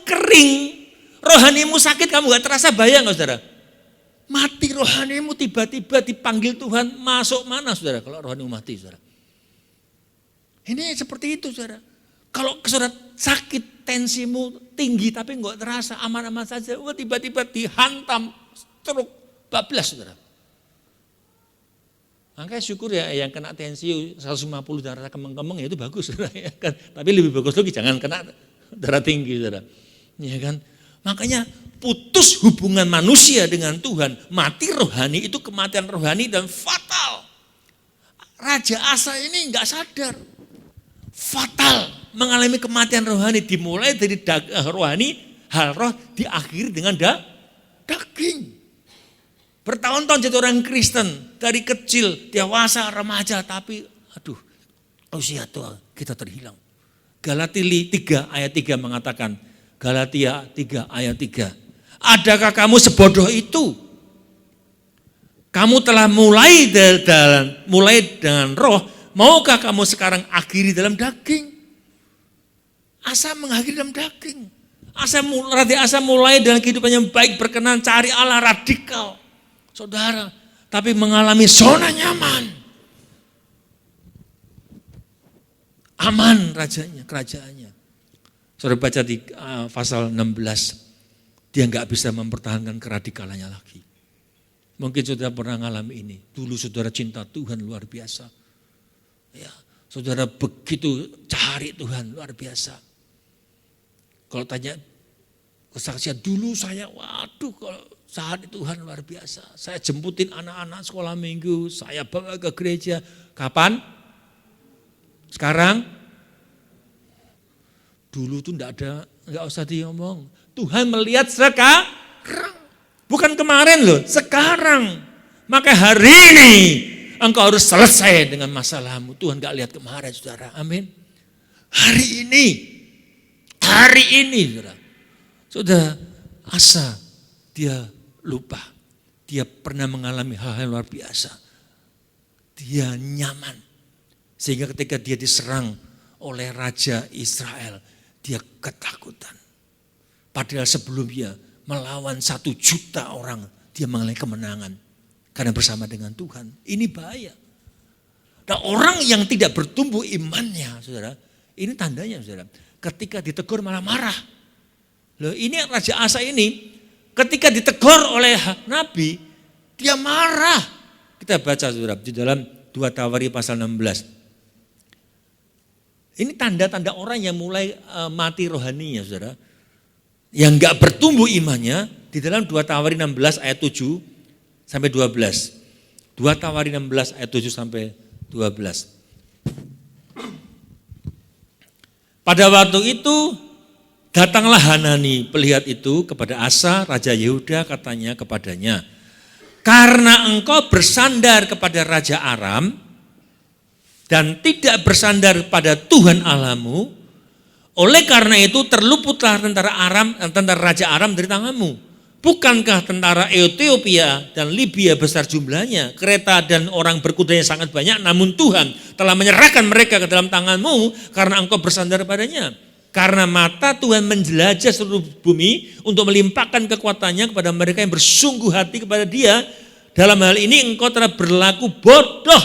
kering, rohanimu sakit, kamu enggak terasa, bahaya enggak saudara? Mati rohanimu tiba-tiba dipanggil Tuhan, masuk mana saudara kalau rohanimu mati saudara? Ini seperti itu saudara. Kalau saudara sakit, tensimu tinggi tapi enggak terasa, aman-aman saja, tiba-tiba dihantam stroke, bablas saudara. Makanya syukur ya yang kena tensi 150 darah kemeng-kemeng ya itu bagus saudara, ya kan. Tapi lebih bagus lagi jangan kena darah tinggi saudara. Ya kan? Makanya putus hubungan manusia dengan Tuhan, mati rohani itu kematian rohani dan fatal. Raja Asa ini enggak sadar. Fatal, mengalami kematian rohani, dimulai dari rohani, hal roh, diakhiri dengan daging. Bertahun-tahun jadi orang Kristen, dari kecil, dewasa, remaja, tapi aduh, usia tua kita terhilang. Galatia 3 ayat 3 mengatakan, Galatia 3 ayat 3, adakah kamu sebodoh itu? Kamu telah mulai dengan roh, maukah kamu sekarang akhiri dalam daging? Asa mengakhiri dalam daging. Asa mulai dengan kehidupan yang baik, berkenan, cari Allah, radikal. Saudara, tapi mengalami zona nyaman. Aman kerajaannya. Saudara baca di pasal 16, dia enggak bisa mempertahankan keradikalannya lagi. Mungkin saudara pernah mengalami ini. Dulu saudara cinta Tuhan luar biasa. Ya, saudara begitu cari Tuhan luar biasa. Kalau tanya kesaksian dulu saya, waduh kalau saat Tuhan luar biasa. Saya jemputin anak-anak sekolah minggu, saya bawa ke gereja. Kapan? Sekarang? Dulu tuh enggak usah diomong. Tuhan melihat sekarang. Bukan kemarin loh, sekarang. Maka hari ini engkau harus selesai dengan masalahmu. Tuhan enggak lihat kemarin saudara, amin. Hari ini, saudara. Saudara, Asa, dia lupa. Dia pernah mengalami hal-hal luar biasa. Dia nyaman. Sehingga ketika dia diserang oleh Raja Israel, dia ketakutan. Padahal sebelumnya melawan 1 juta orang, dia mengalami kemenangan. Karena bersama dengan Tuhan. Ini bahaya. Nah, orang yang tidak bertumbuh imannya, saudara, ini tandanya saudara. Ketika ditegur malah marah. Loh, ini Raja Asa ini ketika ditegur oleh Nabi, dia marah. Kita baca saudara di dalam 2 Tawari pasal 16. Ini tanda-tanda orang yang mulai mati rohaninya saudara. Yang enggak bertumbuh imannya di dalam 2 Tawari 16 ayat 7 sampai 12. 2 Tawari 16 ayat 7 sampai 12. Pada waktu itu datanglah Hanani pelihat itu kepada Asa, Raja Yehuda, katanya kepadanya, karena engkau bersandar kepada Raja Aram dan tidak bersandar pada Tuhan Allahmu, oleh karena itu terluputlah tentara Raja Aram dari tanganmu. Bukankah tentara Ethiopia dan Libya besar jumlahnya, kereta dan orang berkudanya sangat banyak, namun Tuhan telah menyerahkan mereka ke dalam tanganmu karena engkau bersandar padanya. Karena mata Tuhan menjelajah seluruh bumi untuk melimpahkan kekuatannya kepada mereka yang bersungguh hati kepada Dia. Dalam hal ini engkau telah berlaku bodoh.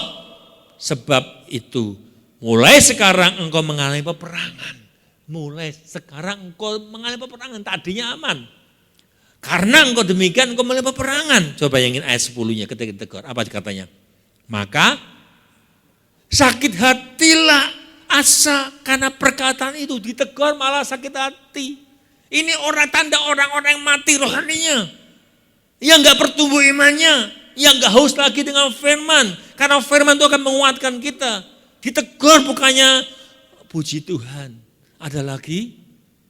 Sebab itu mulai sekarang engkau mengalami peperangan. Mulai sekarang engkau mengalami peperangan, tadinya aman. Karena engkau demikian engkau mengalami peperangan. Coba bayangin ayat 10-nya ketika ditegur. Apa katanya? Maka sakit hatilah Asa karena perkataan itu, ditegur malah sakit hati. Ini tanda orang-orang yang mati rohaninya. yang gak bertumbuh imannya, yang gak haus lagi dengan firman. Karena firman itu akan menguatkan kita. Ditegur bukannya puji Tuhan. Ada lagi?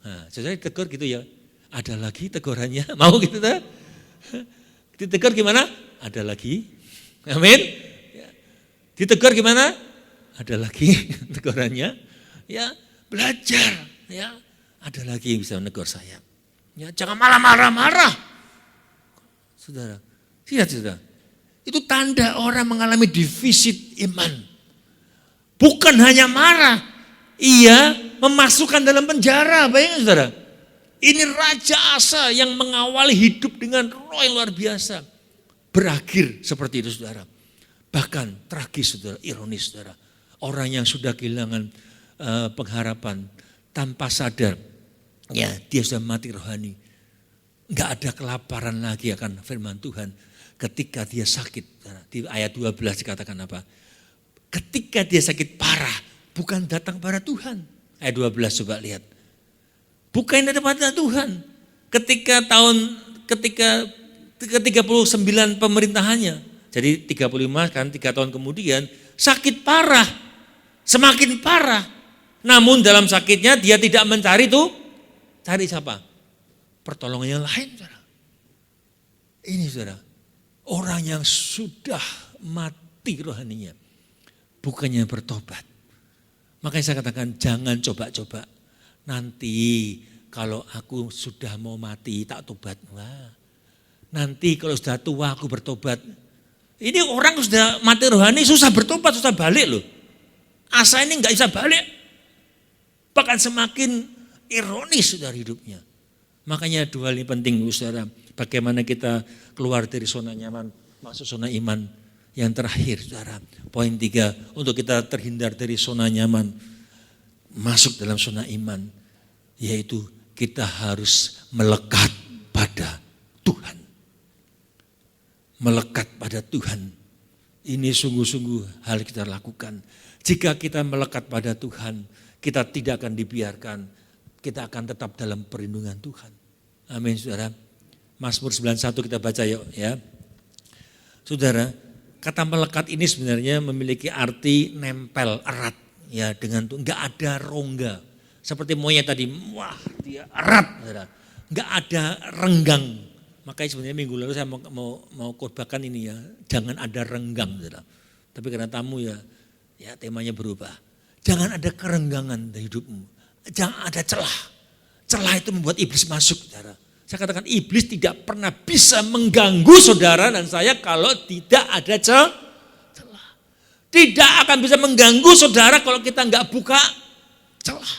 Nah, saya ditegur gitu ya. Ada lagi tegurannya? Mau gitu tak? Ditegur gimana? Ada lagi. Amin. Ditegur gimana? Ada lagi tegurannya. Ya, belajar. Ya, ada lagi yang bisa menegur saya. Ya, jangan malah marah-marah. Saudara, lihat saudara. Itu tanda orang mengalami defisit iman. Bukan hanya marah, ia memasukkan dalam penjara. Bayangkan saudara, ini Raja Asa yang mengawali hidup dengan roh yang luar biasa. Berakhir seperti itu saudara. Bahkan tragis saudara, ironis saudara. Orang yang sudah kehilangan pengharapan tanpa sadar, ya dia sudah mati rohani. Enggak ada kelaparan lagi akan firman Tuhan. Ketika dia sakit, di ayat 12 dikatakan apa? Ketika dia sakit parah, bukan datang pada Tuhan. Ayat 12 coba lihat. Bukan datang pada Tuhan. Ketika ke-39 pemerintahannya. Jadi 35 kan 3 tahun kemudian sakit parah. Semakin parah. Namun dalam sakitnya dia tidak mencari tuh. Cari siapa? Pertolongan yang lain saudara. Ini saudara. Orang yang sudah mati rohaninya. Bukannya bertobat. Makanya saya katakan jangan coba-coba. Nanti kalau aku sudah mau mati tak tobat. Wah. Nanti kalau sudah tua aku bertobat. Ini orang sudah mati rohani susah bertobat, susah balik loh. Asa ini gak bisa balik. Bahkan semakin ironis saudara hidupnya. Makanya dua hal ini penting saudara. Bagaimana kita keluar dari zona nyaman, masuk zona iman. Yang terakhir saudara, poin 3, untuk kita terhindar dari zona nyaman, masuk dalam zona iman, yaitu kita harus melekat pada Tuhan. Melekat pada Tuhan. Ini sungguh-sungguh hal yang kita lakukan. Jika kita melekat pada Tuhan, kita tidak akan dibiarkan, kita akan tetap dalam perlindungan Tuhan. Amin saudara. Mazmur 91 kita baca yuk ya. Saudara, kata melekat ini sebenarnya memiliki arti nempel erat ya dengan Tuhan. Enggak ada rongga. Seperti monyet tadi, wah dia erat saudara. Enggak ada renggang. Makanya sebenarnya minggu lalu saya mau khotbahkan ini ya, jangan ada renggang saudara. Tapi karena tamu ya temanya berubah. Jangan ada kerenggangan dalam hidupmu. Jangan ada celah. Celah itu membuat iblis masuk saudara. Saya katakan iblis tidak pernah bisa mengganggu saudara dan saya kalau tidak ada celah. Tidak akan bisa mengganggu saudara kalau kita enggak buka celah.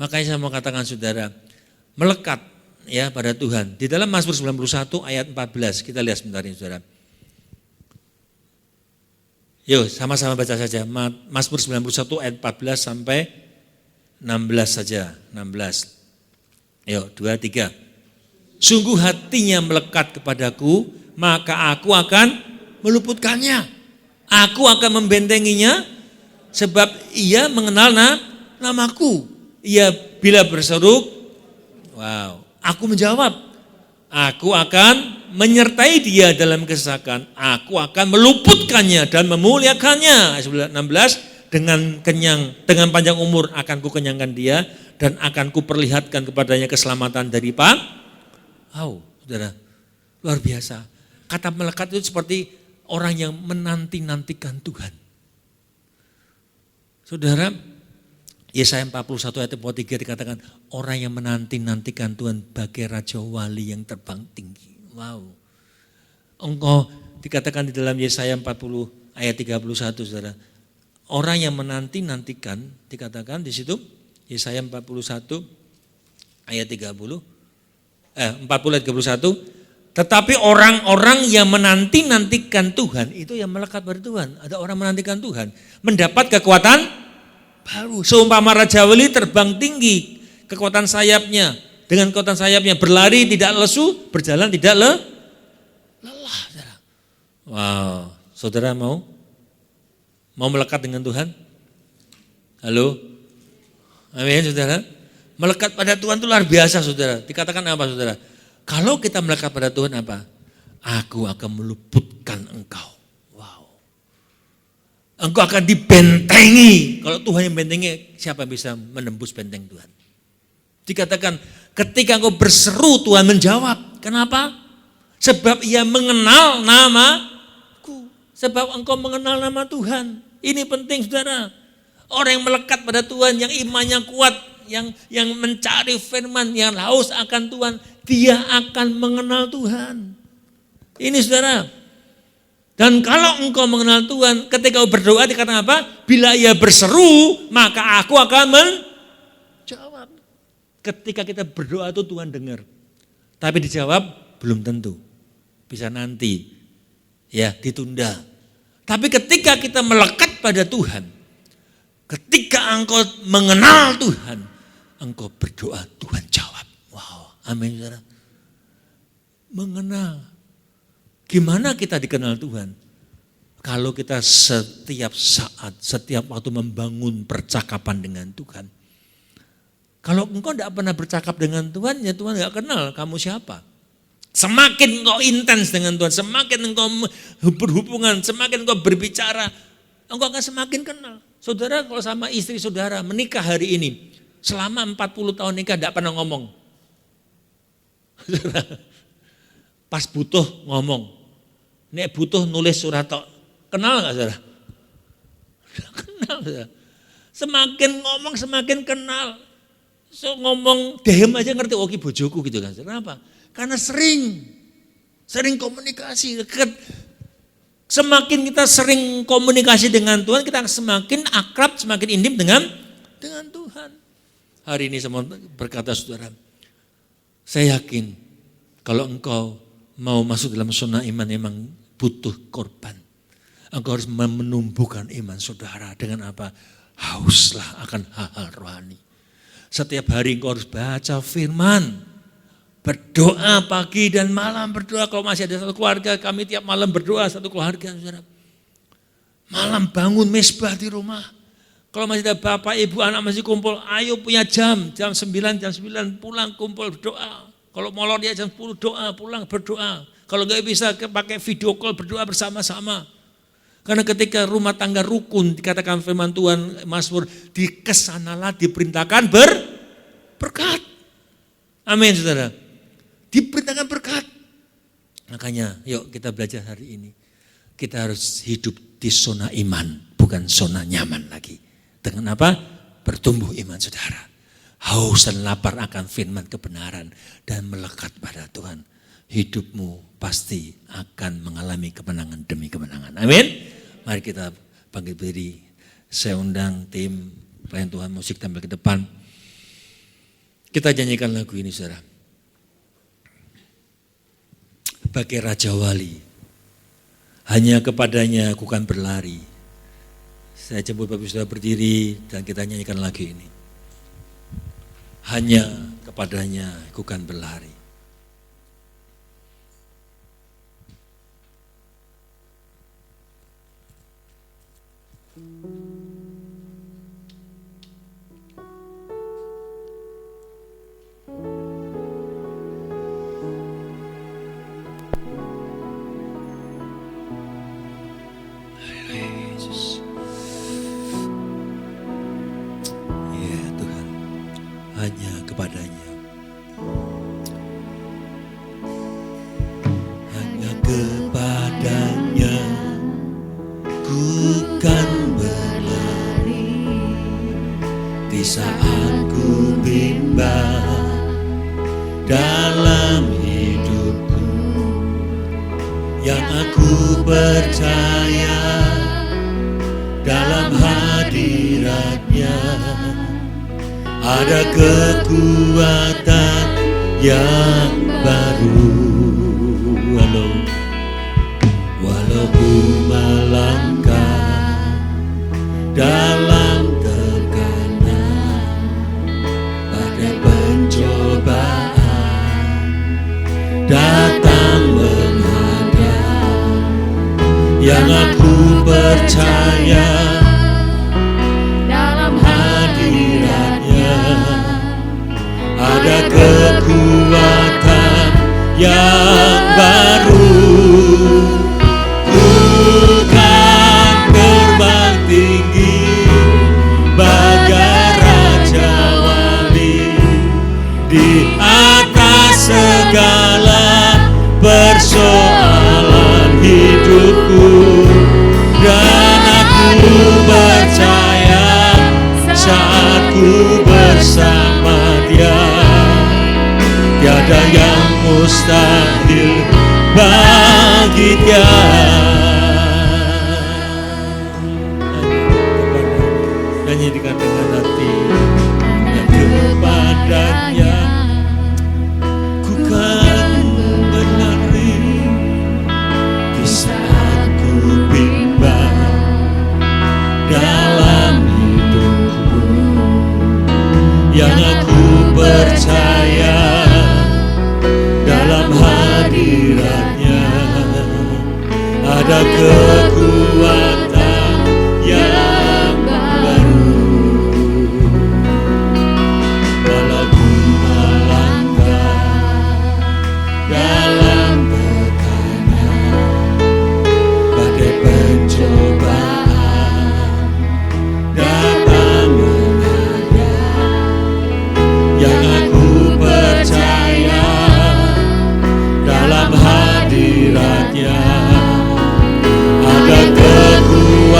Makanya saya mau katakan saudara, melekat ya pada Tuhan. Di dalam Mazmur 91 ayat 14, kita lihat sebentar ini saudara. Yuk sama-sama baca saja, Mazmur 91 ayat 14 sampai 16 saja, 16. Yuk 2, 3. Sungguh hatinya melekat kepadaku, maka aku akan meluputkannya. Aku akan membentenginya, sebab ia mengenal namaku. Ia bila berseru, wow, aku menjawab. Aku akan menyertai dia dalam kesesakan. Aku akan meluputkannya dan memuliakannya. Ayat 16, dengan panjang umur akan kukenyangkan dia dan akan kuperlihatkan kepadanya keselamatan dari saudara, luar biasa. Kata melekat itu seperti orang yang menanti-nantikan Tuhan. Saudara, Yesaya 41 ayat 3 dikatakan orang yang menanti-nantikan Tuhan bagai raja wali yang terbang tinggi. Wow. Engkau dikatakan di dalam Yesaya 40 ayat 31 saudara. Orang yang menanti-nantikan dikatakan di situ Yesaya 41 ayat 40 ayat 31. Tetapi orang-orang yang menanti-nantikan Tuhan itu yang melekat pada Tuhan. Ada orang menantikan Tuhan mendapat kekuatan baru. Seumpama raja wali terbang tinggi, kekuatan sayapnya, dengan kekuatan sayapnya berlari tidak lesu, berjalan tidak lelah. Wow, saudara mau melekat dengan Tuhan? Halo? Amin saudara. Melekat pada Tuhan itu luar biasa saudara. Dikatakan apa saudara? Kalau kita melekat pada Tuhan apa? Aku akan meluputkan engkau. Wow. Engkau akan dibentengi. Kalau Tuhan yang bentengi, siapa yang bisa menembus benteng Tuhan? Dikatakan ketika engkau berseru Tuhan menjawab. Kenapa? Sebab ia mengenal namaku. Sebab engkau mengenal nama Tuhan. Ini penting saudara. Orang yang melekat pada Tuhan, yang imannya kuat, yang mencari firman, yang haus akan Tuhan, dia akan mengenal Tuhan. Ini saudara. Dan kalau engkau mengenal Tuhan, ketika berdoa dikatakan apa? Bila ia berseru, maka aku akan menjawab. Ketika kita berdoa itu Tuhan dengar. Tapi dijawab belum tentu. Bisa nanti. Ya, ditunda. Tapi ketika kita melekat pada Tuhan, ketika engkau mengenal Tuhan, engkau berdoa, Tuhan jawab. Wow, amin saudara. Mengenal. Gimana kita dikenal Tuhan? Kalau kita setiap saat, setiap waktu membangun percakapan dengan Tuhan. Kalau engkau tidak pernah bercakap dengan Tuhan, ya Tuhan tidak kenal kamu siapa. Semakin engkau intens dengan Tuhan, semakin engkau berhubungan, semakin engkau berbicara, engkau akan semakin kenal. Saudara kalau sama istri saudara menikah hari ini, selama 40 tahun nikah tidak pernah ngomong. Pas butuh ngomong. Nek butuh nulis surat tok. Kenal gak saudara? Kenal saudara. Semakin ngomong semakin kenal. So ngomong dehem aja ngerti, oh ki bojoku gitu kan. Kenapa? Karena sering komunikasi. Semakin kita sering komunikasi dengan Tuhan, kita semakin akrab, semakin intim dengan Tuhan. Hari ini saya berkata saudara, saya yakin kalau engkau mau masuk dalam zona iman memang butuh korban. Engkau harus menumbuhkan iman saudara dengan apa? Hauslah akan hal-hal rohani. Setiap hari engkau harus baca firman. Berdoa pagi dan malam berdoa. Kalau masih ada satu keluarga, kami tiap malam berdoa satu keluarga. Saudara. Malam bangun mesbah di rumah. Kalau masih ada bapak, ibu, anak masih kumpul, ayo punya jam 9 pulang kumpul berdoa. Kalau molor dia jam 10 doa, pulang berdoa. Kalau nggak bisa pakai video call berdoa bersama-sama. Karena ketika rumah tangga rukun, dikatakan firman Tuhan, Mazmur, dikesanalah diperintahkan berkat. Amin saudara. Diperintahkan berkat. Makanya yuk kita belajar hari ini. Kita harus hidup di zona iman, bukan zona nyaman lagi. Dengan apa? Bertumbuh iman saudara. Haus dan lapar akan firman kebenaran dan melekat pada Tuhan. Hidupmu pasti akan mengalami kemenangan demi kemenangan. Amin. Mari kita bangkit berdiri. Saya undang tim pelayan Tuhan musik tampil ke depan. Kita nyanyikan lagu ini saudara. Bagai Raja Wali, hanya kepadanya aku kan berlari. Saya jemput Bapak Saudara berdiri dan kita nyanyikan lagu ini. Hanya kepadanya aku kan berlari. Hanya kepadanya. Hanya kepadanya ku kan berlari di saat ku bimbang dalam hidupku, yang aku percaya dalam hadiratnya ada kekuatan yang baru. Walau ku melangkah dalam tekanan, badai pencobaan datang menghadap, yang aku percaya ada kekuatan Bukan terbang tinggi bagai Raja Wali di atas segala persoalan hidupku, dan aku percaya saat ku bersama Dia, tiada yang mustahil bagi Dia. Nyanyikan dengan hati yang kepadanya ku kan berlari di saat ku bimbang dalam hidupku, yang aku percaya dalam hadiratnya ada kekuatan yang baru. Walau ku melangkah dalam tekanan, badai pencobaan datang menghadang, yang aku percaya dalam hadiratnya ada kekuatan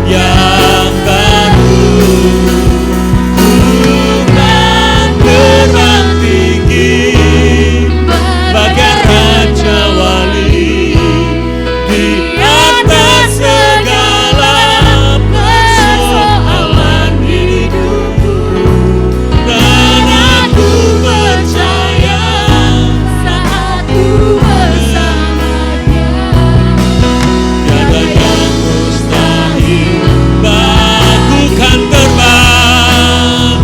yang baru. Bukan terbang tinggi bagai Raja Wali di atas segala persoalan hidupku, dan aku percaya saat ku bersama Dia, tiada yang mustahil bagukan terbang.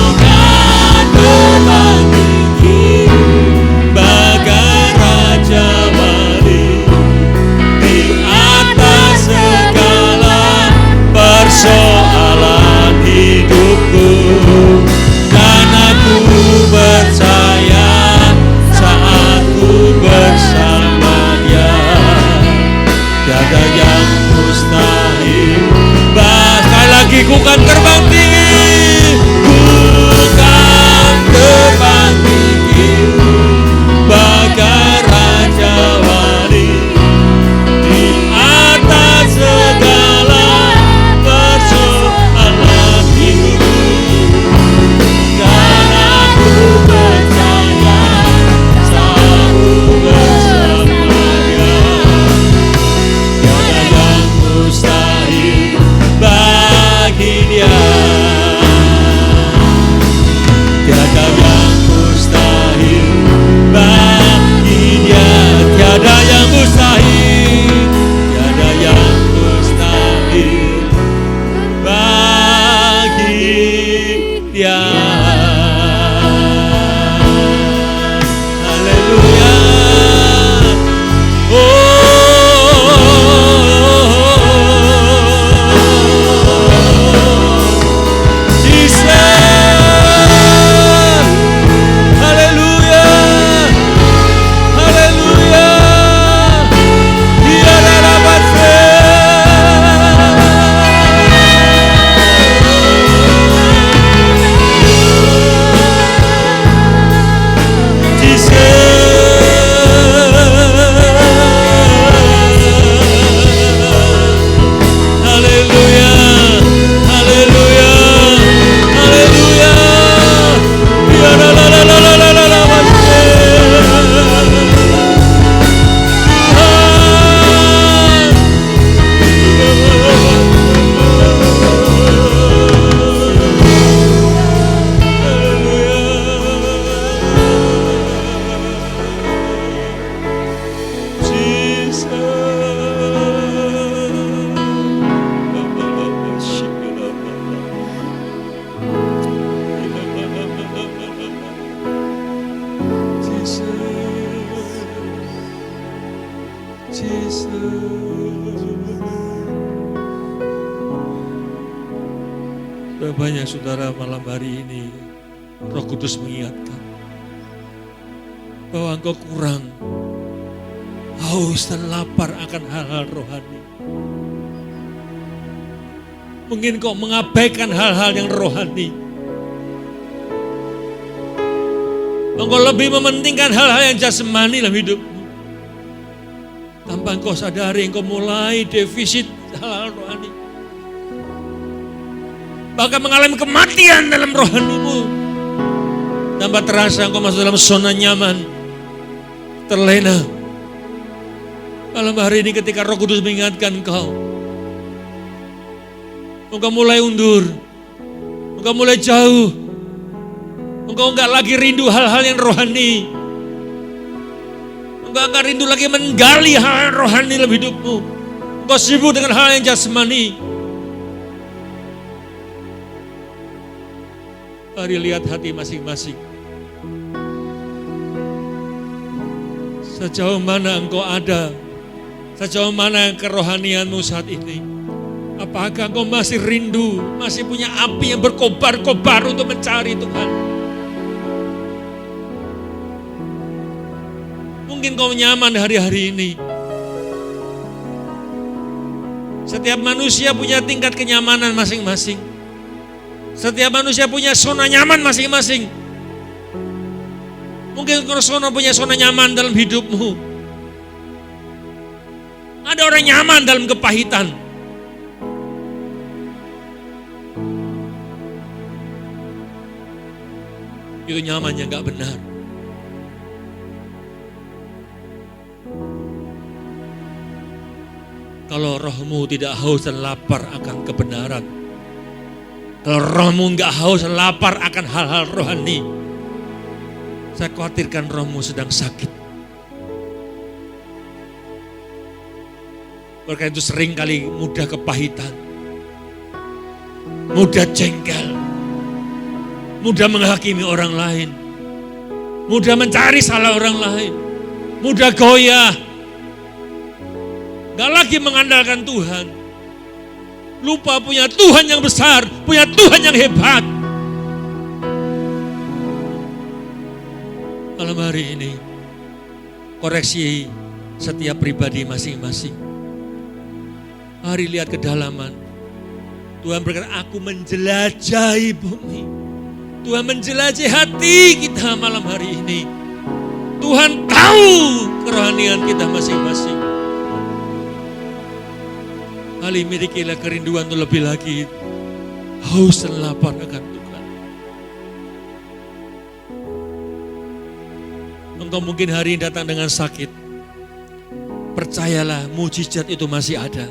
Bukan terbang tinggi bagai Raja Wali di atas segala persoalan hidupku, dan aku percaya saat ku bersama Dia, tiada yang mustahil. Sekali lagi, ku kan terbang tinggi, bukan terbang tinggi bagai Raja Wali di atas segala persoalan hidupku, dan aku percaya saat ku bersama Dia, tiada yang mustahil bagi Dia, tiada yang mustahil bagi Dia, tiada yang mustahil, tiada yang mustahil bagi Dia. Haleluya. Banyak saudara malam hari ini Roh Kudus mengingatkan bahwa engkau kurang haus dan lapar akan hal-hal rohani. Mungkin kau mengabaikan hal-hal yang rohani. Engkau lebih mementingkan hal-hal yang jasmani dalam hidupmu. Tanpa engkau sadari, engkau mulai defisit hal-hal rohani. Bahkan mengalami kematian dalam rohanimu. Tanpa terasa engkau masuk dalam zona nyaman, terlena. Malam hari ini ketika Roh Kudus mengingatkan engkau mulai undur, engkau mulai jauh, engkau enggak lagi rindu hal-hal yang rohani, engkau enggak rindu lagi menggali hal rohani dalam hidupmu, engkau sibuk dengan hal yang jasmani. Mari lihat hati masing-masing. Sejauh mana engkau ada, sejauh mana kerohanianmu saat ini? Apakah engkau masih rindu, masih punya api yang berkobar-kobar untuk mencari Tuhan? Mungkin kau nyaman hari-hari ini. Setiap manusia punya tingkat kenyamanan masing-masing. Setiap manusia punya zona nyaman masing-masing. Mungkin kau punya zona nyaman dalam hidupmu. Ada orang nyaman dalam kepahitan. Itu nyamannya gak benar. Kalau rohmu tidak haus dan lapar akan kebenaran, kalau rohmu gak haus dan lapar akan hal-hal rohani, saya khawatirkan rohmu sedang sakit. Karena itu sering kali mudah kepahitan, mudah jengkel, mudah menghakimi orang lain, mudah mencari salah orang lain, mudah goyah, gak lagi mengandalkan Tuhan, lupa punya Tuhan yang besar, punya Tuhan yang hebat. Malam hari ini, koreksi setiap pribadi masing-masing. Mari lihat kedalaman. Tuhan berkata, aku menjelajahi bumi. Tuhan menjelajahi hati kita malam hari ini. Tuhan tahu kerohanian kita masing-masing. Kali milikilah kerinduan untuk lebih lagi haus dan lapar akan Tuhan. Engkau mungkin hari ini datang dengan sakit. Percayalah, mujizat itu masih ada.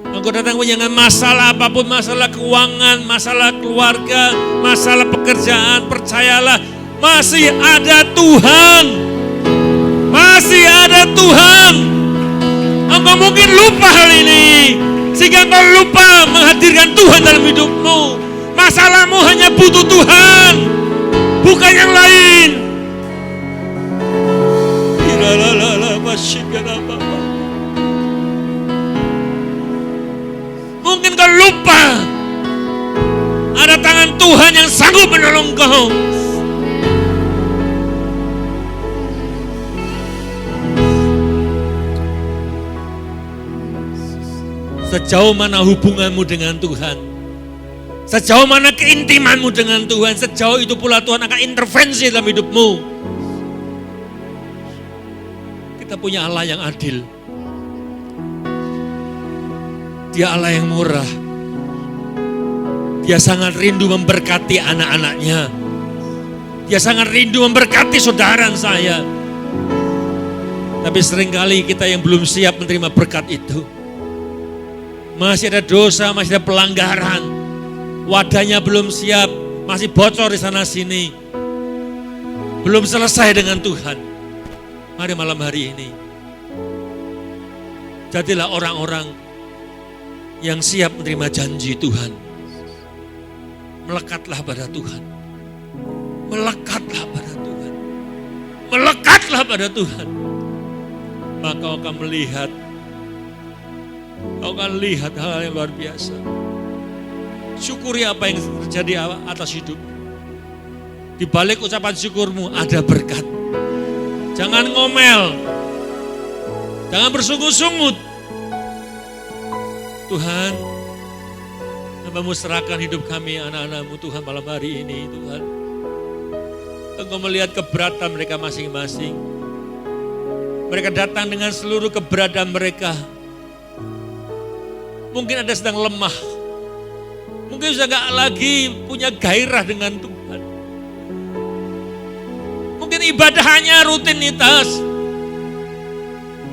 Engkau datang dengan masalah apapun, masalah keuangan, masalah keluarga, masalah pekerjaan, percayalah masih ada Tuhan. Masih ada Tuhan. Engkau mungkin lupa hal ini, sehingga engkau lupa menghadirkan Tuhan dalam hidupmu. Masalahmu hanya butuh Tuhan, bukan yang lain. Mungkin kau lupa ada tangan Tuhan yang sanggup menolong kau. Sejauh mana hubunganmu dengan Tuhan, sejauh mana keintimanmu dengan Tuhan, sejauh itu pula Tuhan akan intervensi dalam hidupmu. Kita punya Allah yang adil. Dia Allah yang murah. Dia sangat rindu memberkati anak-anaknya. Dia sangat rindu memberkati saudara saya. Tapi seringkali kita yang belum siap menerima berkat itu. Masih ada dosa, masih ada pelanggaran. Wadahnya belum siap, masih bocor di sana sini. Belum selesai dengan Tuhan. Mari malam hari ini, jadilah orang-orang yang siap menerima janji Tuhan. Melekatlah pada Tuhan. Melekatlah pada Tuhan. Melekatlah pada Tuhan. Maka kau akan melihat, kau akan lihat hal yang luar biasa. Syukuri apa yang terjadi atas hidup. Di balik ucapan syukurmu ada berkat. Jangan ngomel. Jangan bersungut-sungut. Tuhan, Hamba-Mu serahkan hidup kami, anak-anak-Mu Tuhan malam hari ini Tuhan. Engkau melihat keberatan mereka masing-masing. Mereka datang dengan seluruh keberadaan mereka. Mungkin ada sedang lemah. Mungkin sudah gak lagi punya gairah dengan Tuhan. Mungkin ibadah hanya rutinitas.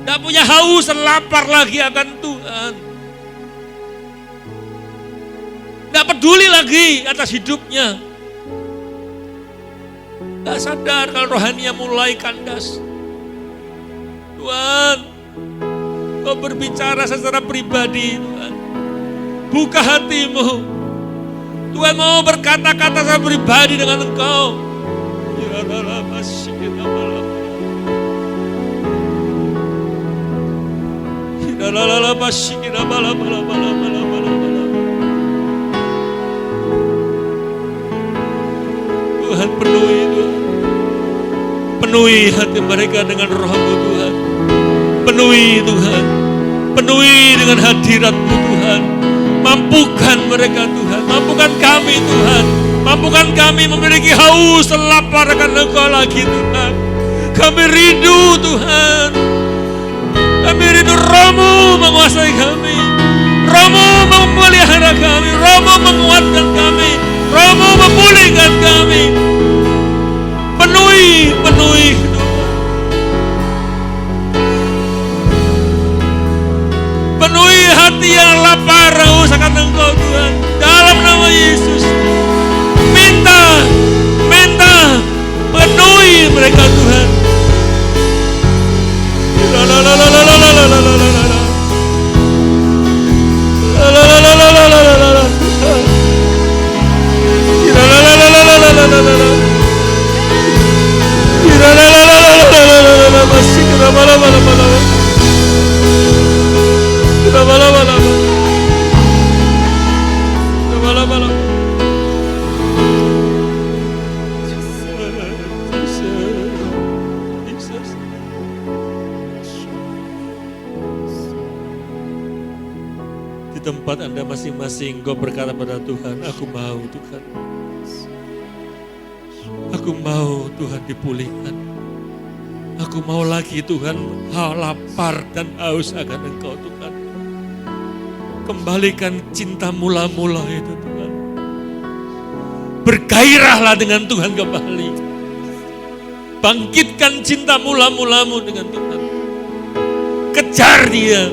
Gak punya haus dan lapar lagi akan Tuhan. Gak peduli lagi atas hidupnya. Gak sadar kalau rohaninya mulai kandas. Tuhan, Kau berbicara secara pribadi Tuhan. Buka hatimu. Tuhan mau berkata-kata secara pribadi dengan Engkau. Ya Allah, Tuhan penuhi Tuhan. Penuhi hati mereka dengan Roh-Mu Tuhan. Penuhi Tuhan. Penuhi dengan hadirat-Mu Tuhan. Mampukan mereka Tuhan. Mampukan kami Tuhan. Mampukan kami memiliki haus dan lapar akan Engkau lagi Tuhan. Kami rindu Tuhan. Kami rindu Roh-Mu menguasai kami. Roh-Mu memelihara kami. Roh-Mu menguatkan kami. Roh-Mu memulihkan kami. Penuhi Tuhan. Penuhi hati yang lapar haus akan Engkau Tuhan. Dalam nama Yesus. Minta. Penuhi mereka Tuhan. Di tempat Anda masing-masing, Kau berkata pada Tuhan, aku mau Tuhan. Aku mau Tuhan dipulihkan. Aku mau lagi Tuhan, lapar dan haus akan Engkau Tuhan. Kembalikan cinta mula-mula itu Tuhan. Bergairahlah dengan Tuhan kembali. Bangkitkan cinta mula-mulamu dengan Tuhan. Kejar dia.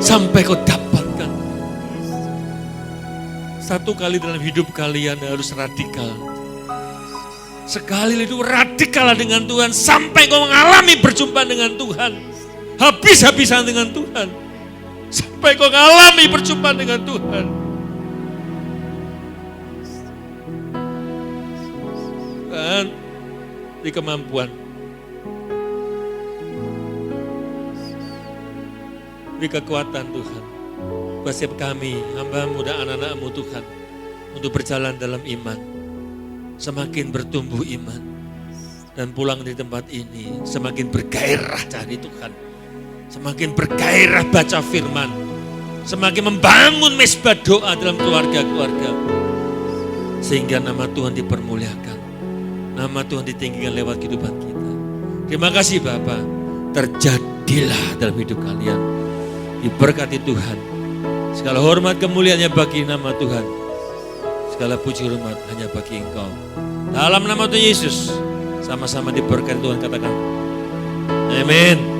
Sampai kau dapatkan. Satu kali dalam hidup kalian harus radikal. Sekali itu radikal dengan Tuhan. Sampai kau mengalami berjumpa dengan Tuhan. Habis-habisan dengan Tuhan. Sampai kau mengalami berjumpa dengan Tuhan. Dan di kemampuan. Beri kekuatan Tuhan. Buat setiap kami, hamba-Mu dan anak-anak-Mu Tuhan. Untuk berjalan dalam iman. Semakin bertumbuh iman. Dan pulang di tempat ini. Semakin bergairah cari Tuhan. Semakin bergairah baca firman. Semakin membangun mesbah doa dalam keluarga-keluarga. Sehingga nama Tuhan dipermuliakan. Nama Tuhan ditinggikan lewat kehidupan kita. Terima kasih Bapa. Terjadilah dalam hidup kalian. Diberkati Tuhan. Segala hormat kemuliaannya bagi nama Tuhan. Segala puji hormat hanya bagi Engkau. Dalam nama Tuhan Yesus. Sama-sama diberkati Tuhan, katakan. Amin.